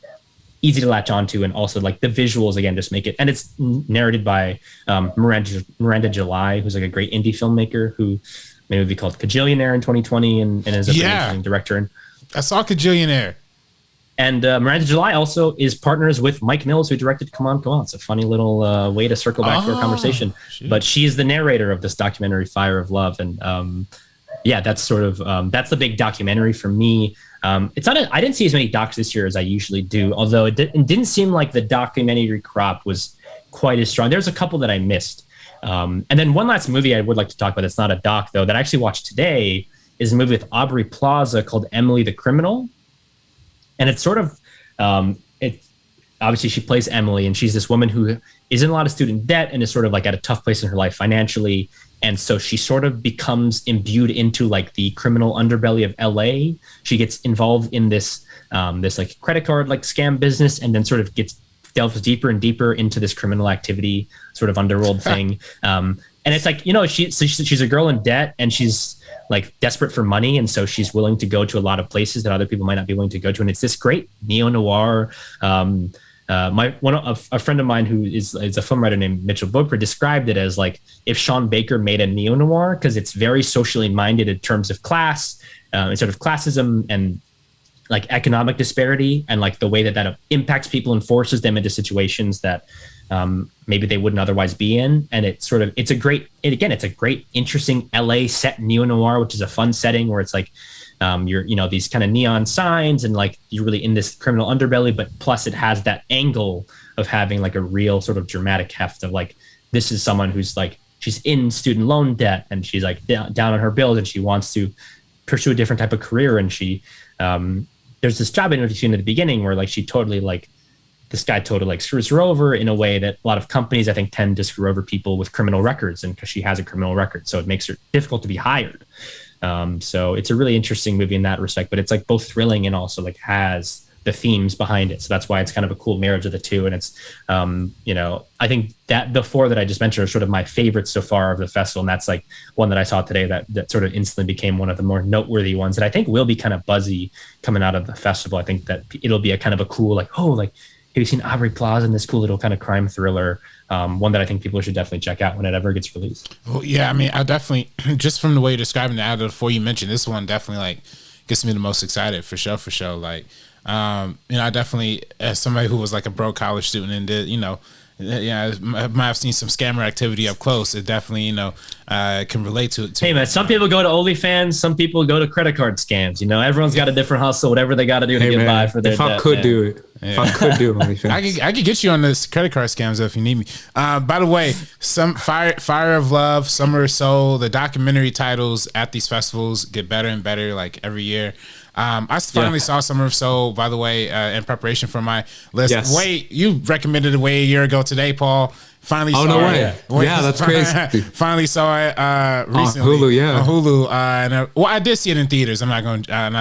easy to latch onto, and also like the visuals again just make it. And it's narrated by Miranda July, who's like a great indie filmmaker who made a movie called Kajillionaire in 2020 and is a pretty interesting director. And I saw Kajillionaire. And Miranda July also is partners with Mike Mills, who directed Come On, Come On. It's a funny little way to circle back to our conversation. Shoot. But she is the narrator of this documentary, Fire of Love. And yeah, that's sort of that's the big documentary for me. It's not. I didn't see as many docs this year as I usually do, although it didn't seem like the documentary crop was quite as strong. There's a couple that I missed, and then one last movie I would like to talk about. It's not a doc though that I actually watched today is a movie with Aubrey Plaza called Emily the Criminal, and it's sort of it. Obviously, she plays Emily, and she's this woman who is in a lot of student debt and is sort of like at a tough place in her life financially. And so she sort of becomes imbued into like the criminal underbelly of LA. She gets involved in this this like credit card like scam business, and then sort of delves deeper and deeper into this criminal activity sort of underworld thing. And it's like, you know, she's a girl in debt, and she's like desperate for money, and so she's willing to go to a lot of places that other people might not be willing to go to. And it's this great neo-noir. A friend of mine who is a film writer named Mitchell Bookford described it as like if Sean Baker made a neo-noir, because it's very socially minded in terms of class and sort of classism and like economic disparity, and like the way that impacts people and forces them into situations that maybe they wouldn't otherwise be in. And it's a great interesting LA set neo-noir, which is a fun setting where it's like you're these kind of neon signs, and like you're really in this criminal underbelly, but plus it has that angle of having like a real sort of dramatic heft of like, this is someone who's like, she's in student loan debt, and she's like down on her bills, and she wants to pursue a different type of career. And she there's this job interview scene at the beginning where like she totally like, this guy totally like screws her over in a way that a lot of companies I think tend to screw over people with criminal records, and because she has a criminal record, so it makes her difficult to be hired. So it's a really interesting movie in that respect, but it's like both thrilling and also like has the themes behind it. So that's why it's kind of a cool marriage of the two. And it's, I think that the four that I just mentioned are sort of my favorites so far of the festival. And that's like one that I saw today that sort of instantly became one of the more noteworthy ones that I think will be kind of buzzy coming out of the festival. I think that it'll be a kind of a cool, like, oh, like, have you seen Aubrey Plaza in this cool little kind of crime thriller? One that I think people should definitely check out when it ever gets released. Well, yeah, I mean, I definitely, just from the way you're describing it, out of the four you mentioned, this one definitely like gets me the most excited for sure. Like, I definitely, as somebody who was like a broke college student and did, I might have seen some scammer activity up close. It definitely, can relate to it. Hey man, some people go to OnlyFans, some people go to credit card scams. Everyone's got a different hustle, whatever they got to do to get by for their debt. If I could do it. If I could do OnlyFans. I could get you on this credit card scams if you need me. By the way, some Fire of Love, Summer of Soul, the documentary titles at these festivals get better and better like every year. I finally saw Summer of Soul, by the way, in preparation for my list. Yes. Wait, you recommended it way a year ago today, Paul. Finally saw it. Yeah, that's crazy. Finally saw it recently. On Hulu, yeah. On Hulu. I did see it in theaters. I'm not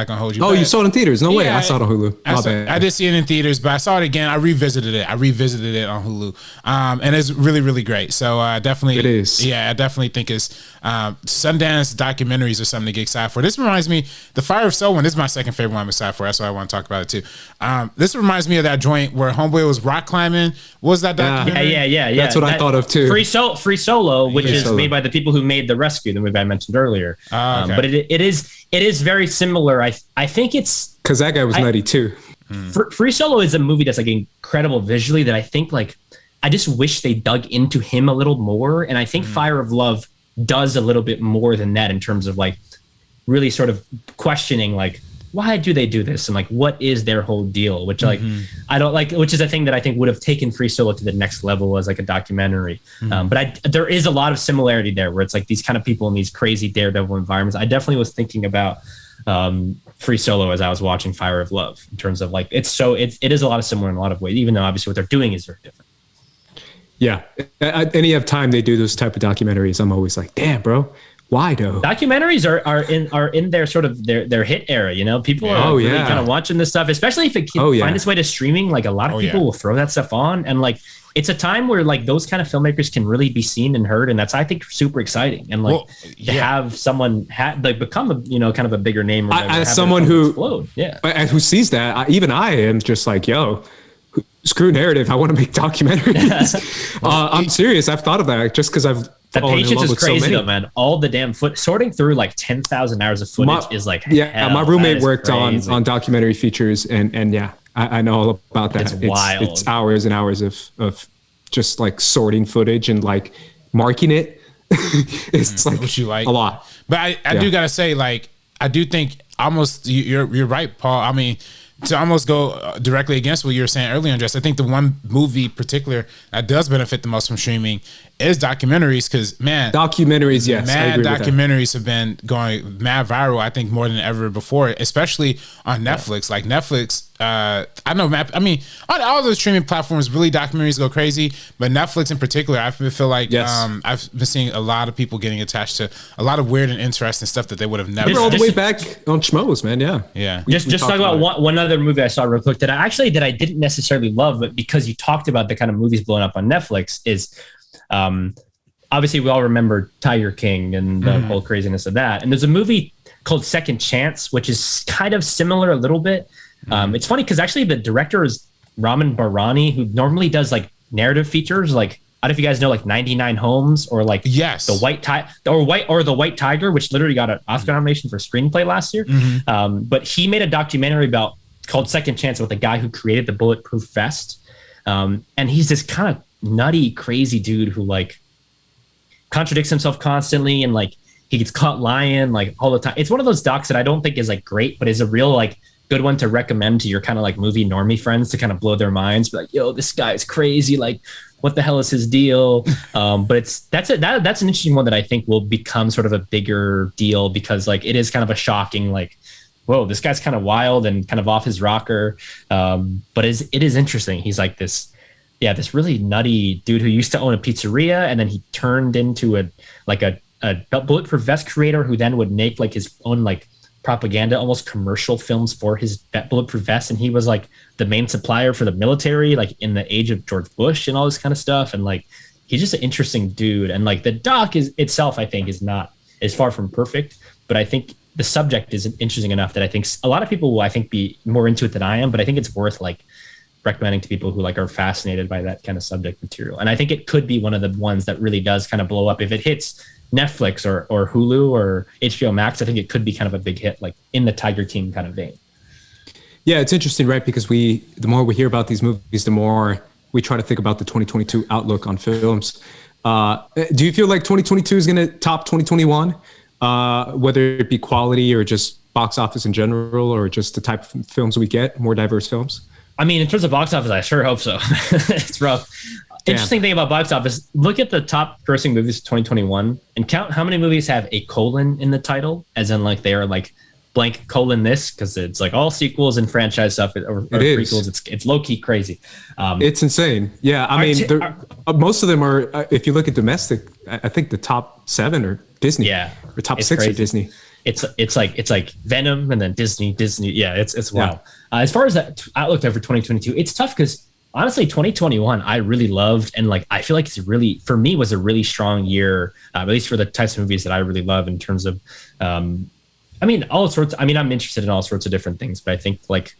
gonna hold you. Oh, you saw it in theaters? No way. I saw it on Hulu. I did see it in theaters, but I saw it again. I revisited it on Hulu. And it's really, really great. So definitely it is. Yeah, I definitely think it's Sundance documentaries are something to get excited for. This reminds me, the Fire of Soul one, this is my second favorite one I'm excited for. That's why I want to talk about it too. This reminds me of that joint where Homeboy was rock climbing. What was that documentary? Yeah. That's what I thought of too. Free Solo, which is made by the people who made The Rescue, the movie I mentioned earlier. Okay. But it is very similar. I think it's because that guy was nutty too. Free Solo is a movie that's like incredible visually that I think like I just wish they dug into him a little more. And I think Fire of Love does a little bit more than that in terms of like really sort of questioning like, why do they do this? And like, what is their whole deal? Which like, I don't like, which is a thing that I think would have taken Free Solo to the next level as like a documentary. But there is a lot of similarity there where it's like these kind of people in these crazy daredevil environments. I definitely was thinking about Free Solo as I was watching Fire of Love in terms of like, it is a lot of similar in a lot of ways, even though obviously what they're doing is very different. Yeah. Any time they do those type of documentaries, I'm always like, damn, bro. Why though? Documentaries are in their sort of their hit era. People are really kind of watching this stuff, especially if it can find its way to streaming. Like a lot of people will throw that stuff on, and like it's a time where like those kind of filmmakers can really be seen and heard, and that's I think super exciting. And like to have someone become a kind of a bigger name. Or as someone who explode. who sees that, even I am just like, yo. Screw narrative. I want to make documentaries. I'm serious. I've thought of that just because I've. The patience is crazy though, man. All the damn sorting through like 10,000 hours of footage is like hell. My roommate worked on documentary features, and yeah, I know all about that. It's wild. It's hours and hours of just like sorting footage and like marking it. It's like what you like a lot. But I do gotta say, like, I do think almost you're right, Paul. I mean, to almost go directly against what you were saying earlier, Andres, I think the one movie particular that does benefit the most from streaming is documentaries, because documentaries, yes, documentaries have been going mad viral, I think, more than ever before, especially on Netflix. Like Netflix, I know, I mean, on all those streaming platforms, really documentaries go crazy, but Netflix in particular, I feel like I've been seeing a lot of people getting attached to a lot of weird and interesting stuff that they would have never. We're all the way back on Schmoes, man. Yeah. Just talk about one other movie I saw real quick that I didn't necessarily love, but because you talked about the kind of movies blowing up on Netflix is. Obviously, we all remember Tiger King and the whole craziness of that. And there's a movie called Second Chance, which is kind of similar a little bit. It's funny because actually the director is Raman Barani, who normally does like narrative features. Like, I don't know if you guys know, like 99 Homes or like the White Tiger, which literally got an Oscar nomination for screenplay last year. But he made a documentary called Second Chance with the guy who created the Bulletproof Vest. And he's this kind of nutty, crazy dude who like contradicts himself constantly, and like he gets caught lying like all the time. It's one of those docs that I don't think is like great, but is a real like good one to recommend to your kind of like movie normie friends to kind of blow their minds. Be like, yo, this guy is crazy. Like, what the hell is his deal? But that's an interesting one that I think will become sort of a bigger deal, because like it is kind of a shocking like, whoa, this guy's kind of wild and kind of off his rocker. But it is interesting. He's like this really nutty dude who used to own a pizzeria, and then he turned into a bulletproof vest creator who then would make like his own like propaganda, almost commercial films for his bulletproof vest. And he was like the main supplier for the military, like in the age of George Bush and all this kind of stuff. And like, he's just an interesting dude. And like the doc itself, I think is far from perfect, but I think the subject is interesting enough that I think a lot of people will, I think, be more into it than I am, but I think it's worth like recommending to people who like are fascinated by that kind of subject material. And I think it could be one of the ones that really does kind of blow up if it hits Netflix or Hulu or HBO Max. I think it could be kind of a big hit, like in the Tiger King kind of vein. Yeah, it's interesting, right? Because the more we hear about these movies, the more we try to think about the 2022 outlook on films. Do you feel like 2022 is going to top 2021, whether it be quality or just box office in general, or just the type of films we get, more diverse films? I mean, in terms of box office, I sure hope so. It's rough. Damn. Interesting thing about box office, look at the top grossing movies of 2021 and count how many movies have a colon in the title, as in like they are like blank colon this, because it's like all sequels and franchise stuff or prequels. It's low-key crazy. It's insane. Yeah, I mean, most of them are, if you look at domestic, I think the top 7 are Disney. Yeah. Or top 6 crazy. Are Disney. It's like Venom and then Disney. Yeah, it's wild. As far as that outlook there for 2022, it's tough because honestly, 2021 I really loved, and like I feel like it's really, for me, was a really strong year, at least for the types of movies that I really love in terms of, I mean, all sorts. I mean, I'm interested in all sorts of different things, but I think like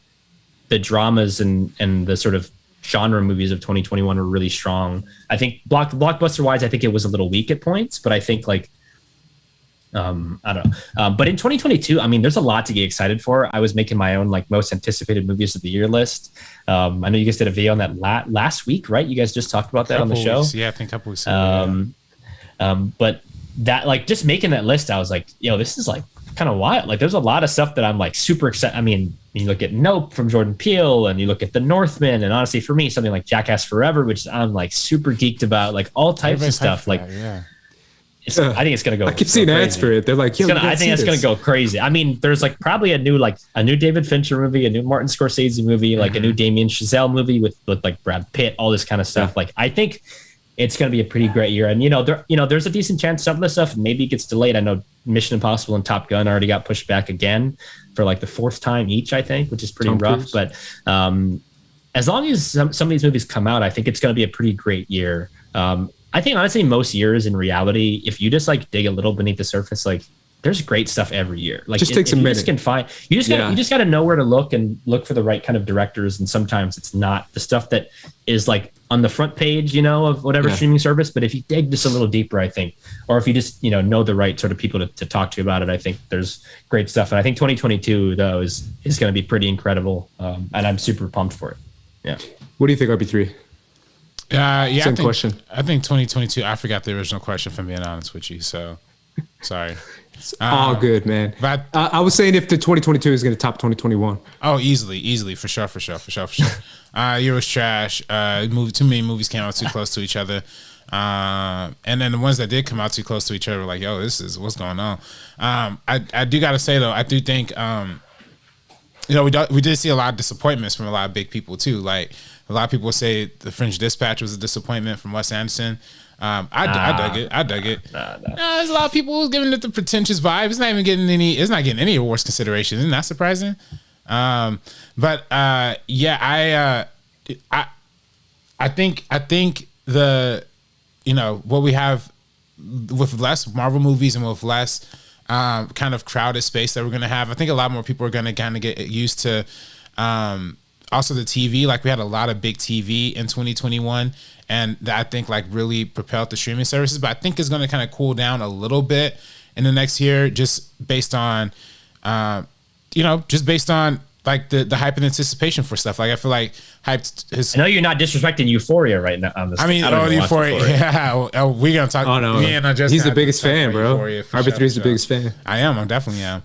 the dramas and the sort of genre movies of 2021 were really strong. I think blockbuster wise, I think it was a little weak at points, but I think like. I don't know. But in 2022, I mean, there's a lot to get excited for. I was making my own like most anticipated movies of the year list. I know you guys did a video on that last week, right? You guys just talked about that on the show. Yeah, I think a couple weeks ago. But that, like, just making that list, I was like, yo, this is like kind of wild. Like, there's a lot of stuff that I'm like super excited. I mean, you look at Nope from Jordan Peele, and you look at The Northman, and honestly, for me, something like Jackass Forever, which I'm like super geeked about, like all types of stuff. Like, yeah. I think it's gonna go. I keep seeing ads for it. They're like, I think it's gonna go crazy. I mean, there's like probably a new David Fincher movie, a new Martin Scorsese movie, like a new Damien Chazelle movie with like Brad Pitt, all this kind of stuff. Like, I think it's gonna be a pretty great year. And there's a decent chance some of the stuff maybe gets delayed. I know Mission Impossible and Top Gun already got pushed back again for like the 4th time each, I think, which is pretty rough. But as long as some of these movies come out, I think it's gonna be a pretty great year. I think honestly, most years in reality, if you just like dig a little beneath the surface, like there's great stuff every year. Like, just takes a minute. You just got to know where to look and look for the right kind of directors. And sometimes it's not the stuff that is like on the front page, of whatever streaming service. But if you dig just a little deeper, I think, or if you just, know the right sort of people to talk to about it, I think there's great stuff. And I think 2022 though is going to be pretty incredible. And I'm super pumped for it. Yeah. What do you think, RB3? Yeah, Same question. I think 2022. I forgot the original question, if I'm being honest with you. So Sorry. All good, man. But I was saying if the 2022 is going to top 2021. Oh, easily, for sure. Year was trash. Too many movies came out too close to each other. And then the ones that did come out too close to each other were like, yo, this is what's going on. I do gotta say though, I do think we did see a lot of disappointments from a lot of big people too. Like a lot of people say The French Dispatch was a disappointment from Wes Anderson. I dug it. There's a lot of people giving it the pretentious vibe. It's not getting any awards consideration. Isn't that surprising? I think the what we have with less Marvel movies and with less kind of crowded space that we're gonna have, I think a lot more people are gonna kind of get used to also the TV. Like we had a lot of big TV in 2021, and that I think like really propelled the streaming services. But I think it's gonna kind of cool down a little bit in the next year, just based on like the hype and anticipation for stuff. Like I feel like hyped. I know you're not disrespecting Euphoria right now on this. I mean, Euphoria. Yeah, we're gonna talk. Oh no, he's the biggest fan, bro. RB3 is the biggest fan. I definitely am.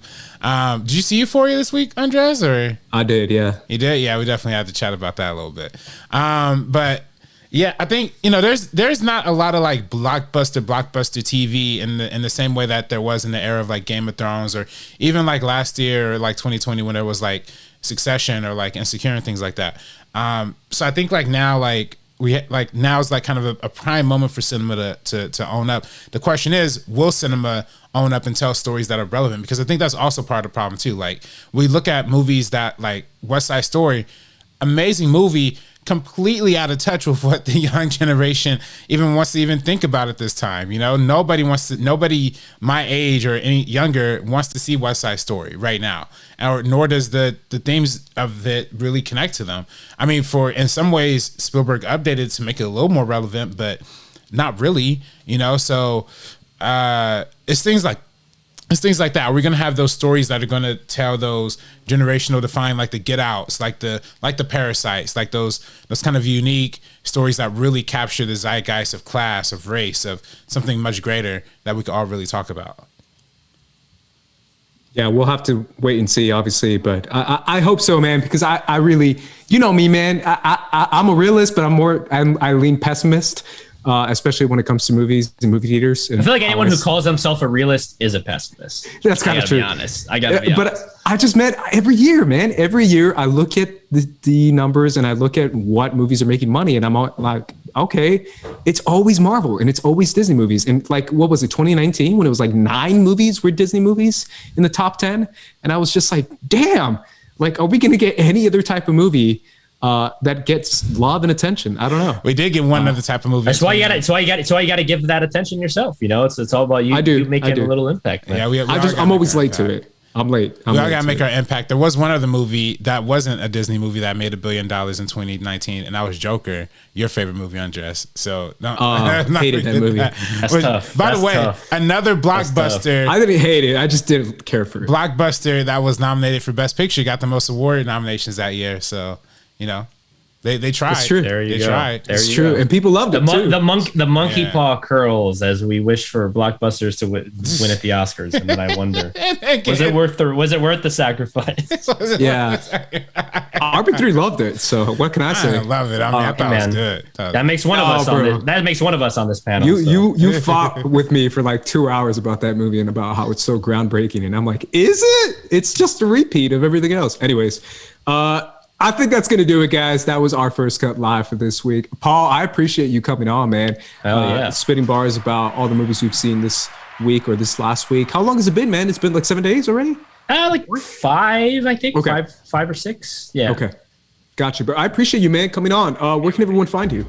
Did you see Euphoria this week, Andres? Or I did, yeah. You did, yeah. We definitely had to chat about that a little bit. But yeah, I think there's not a lot of like blockbuster TV in the same way that there was in the era of like Game of Thrones, or even like last year or like 2020 when there was like Succession or like Insecure and things like that. So I think like now now is like kind of a prime moment for cinema to own up. The question is, will cinema own up and tell stories that are relevant? Because I think that's also part of the problem too. Like we look at movies that like West Side Story, amazing movie, completely out of touch with what the young generation even wants to even think about at this time. Nobody my age or any younger wants to see West Side Story right now, nor does the themes of it really connect to them. I mean, in some ways Spielberg updated to make it a little more relevant, but not really, so it's things like that. Are we gonna have those stories that are gonna tell those generational define, like the Get Outs, like the Parasites, like those kind of unique stories that really capture the zeitgeist of class, of race, of something much greater that we could all really talk about? Yeah, we'll have to wait and see, obviously, but I hope so, man, because I really, me, man, I'm a realist, but I lean pessimist. Especially when it comes to movies and movie theaters. I feel like anyone who calls himself a realist is a pessimist. That's kind of true. I gotta be honest. But I just meant every year, man. Every year I look at the numbers and I look at what movies are making money, and I'm like, okay, it's always Marvel and it's always Disney movies. And like, what was it, 2019, when it was like 9 movies were Disney movies in the top 10? And I was just like, damn, like, are we going to get any other type of movie that gets love and attention? I don't know. We did get one other type of movie. That's why you got to give that attention yourself. It's all about you. You making a little impact. Man. Yeah, I'm always late to it. I'm late. We all gotta make our impact. There was one other movie that wasn't a Disney movie that made $1 billion in 2019, and that was Joker, your favorite movie, Andres. So hated that movie. That's tough. By the way, another blockbuster. I didn't hate it. I just didn't care for it. Blockbuster that was nominated for Best Picture got the most award nominations that year. So they tried. It's true. There you go. Tried. It's true, and people loved it too. The monkey paw curls as we wish for blockbusters to win at the Oscars, and then I wonder, was it worth the sacrifice? Yeah, RB3 loved it. So what can I say? I love it. I mean, I thought it was good. That makes one of us on this. That makes one of us on this panel. You fought with me for like 2 hours about that movie and about how it's so groundbreaking, and I'm like, is it? It's just a repeat of everything else. Anyways, I think that's going to do it, guys. That was our First Cut Live for this week. Paul, I appreciate you coming on, man. Spitting bars about all the movies we've seen this week or this last week. How long has it been, man? It's been like 7 days already? Like 5, I think. Okay. 5 or 6. Yeah. Okay. Gotcha. But I appreciate you, man, coming on. Where can everyone find you?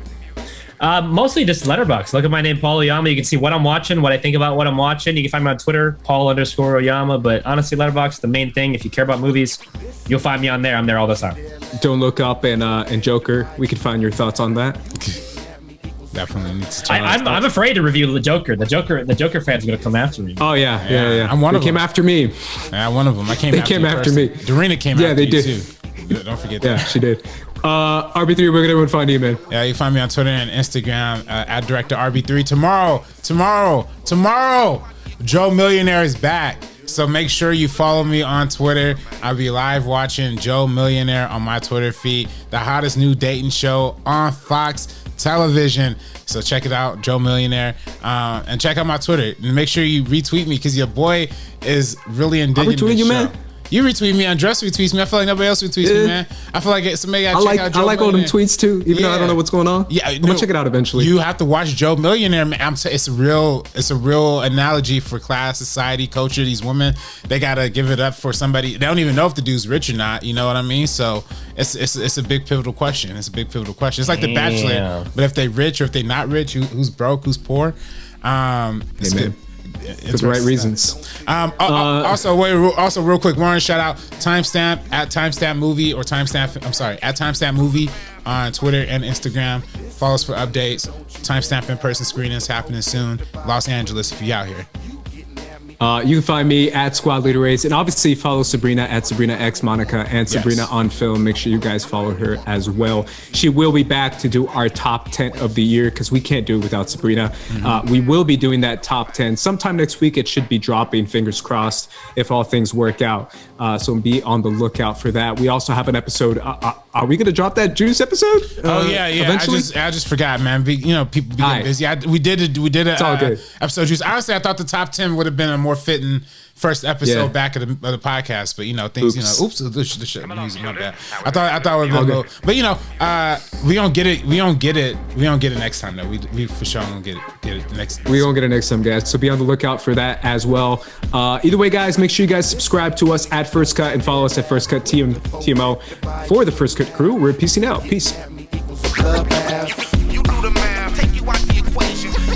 Mostly just Letterboxd. Look at my name, Paul Oyama. You can see what I'm watching, what I think about what I'm watching. You can find me on Twitter, Paul_Oyama. But honestly, Letterboxd, the main thing. If you care about movies, you'll find me on there. I'm there all the time. Don't Look Up and Joker. We can find your thoughts on that. Definitely needs to. I'm afraid to review the Joker. The Joker fans are gonna come after me. Oh yeah. I'm one of them. They came after me. Yeah, one of them. They came after me. Darina came after you too. Don't forget that. Yeah, she did. RB3, where can everyone find you, man? Yeah, you can find me on Twitter and Instagram at Director RB3. Tomorrow, Joe Millionaire is back. So make sure you follow me on Twitter. I'll be live watching Joe Millionaire on my Twitter feed, the hottest new dating show on Fox Television. So check it out, Joe Millionaire, and check out my Twitter. And make sure you retweet me because your boy is really indignant. I'm retweeting you, man. You retweet me, Andres retweets me. I feel like nobody else retweets me, man. I feel like somebody got to check out Joe I like all them tweets too, even though I don't know what's going on. Yeah, I'm gonna check it out eventually. You have to watch Joe Millionaire, man. It's a real analogy for class, society, culture. These women, they gotta give it up for somebody. They don't even know if the dude's rich or not. You know what I mean? So it's a big pivotal question. It's a big pivotal question. It's like The Bachelor, but if they rich or if they not rich, who's broke, who's poor? It's good. For the right reasons. Also, real quick, Warren, shout out Timestamp at Timestamp Movie or Timestamp. I'm sorry, at Timestamp Movie on Twitter and Instagram. Follow us for updates. Timestamp in-person screenings happening soon. Los Angeles, if you out here. You can find me at Squad Leader Race, and obviously follow Sabrina at Sabrina X Monica and Sabrina on Film. Make sure you guys follow her as well. She will be back to do our top 10 of the year because we can't do it without Sabrina. We will be doing that top 10 sometime next week. It should be dropping, fingers crossed, if all things work out. So be on the lookout for that. We also have an episode. Are we going to drop that Juice episode? Yeah. Eventually? I just forgot, man. People be getting busy. We did a episode Juice. Honestly, I thought the top 10 would have been a more fitting first episode back of the podcast, but things, my bad. I thought it would have been a little, but we don't get it. We don't get it next time though. We for sure gonna get it next. We gonna get it next time, guys. So be on the lookout for that as well. Either way, guys, make sure you guys subscribe to us at First Cut and follow us at First Cut TMO for the First Cut crew. We're peacing out. Peace.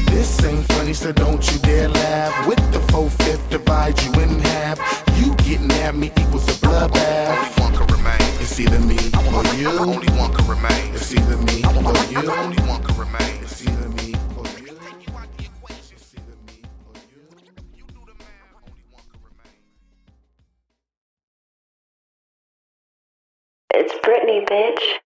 This ain't funny, so don't you dare laugh. With the 4/5 divide you in half. You getting at me equals a bloodbath. Only one can remain. It's either me or you. Only one can remain. It's either me or you. Only one can remain. It's either me or you. It's Britney, bitch.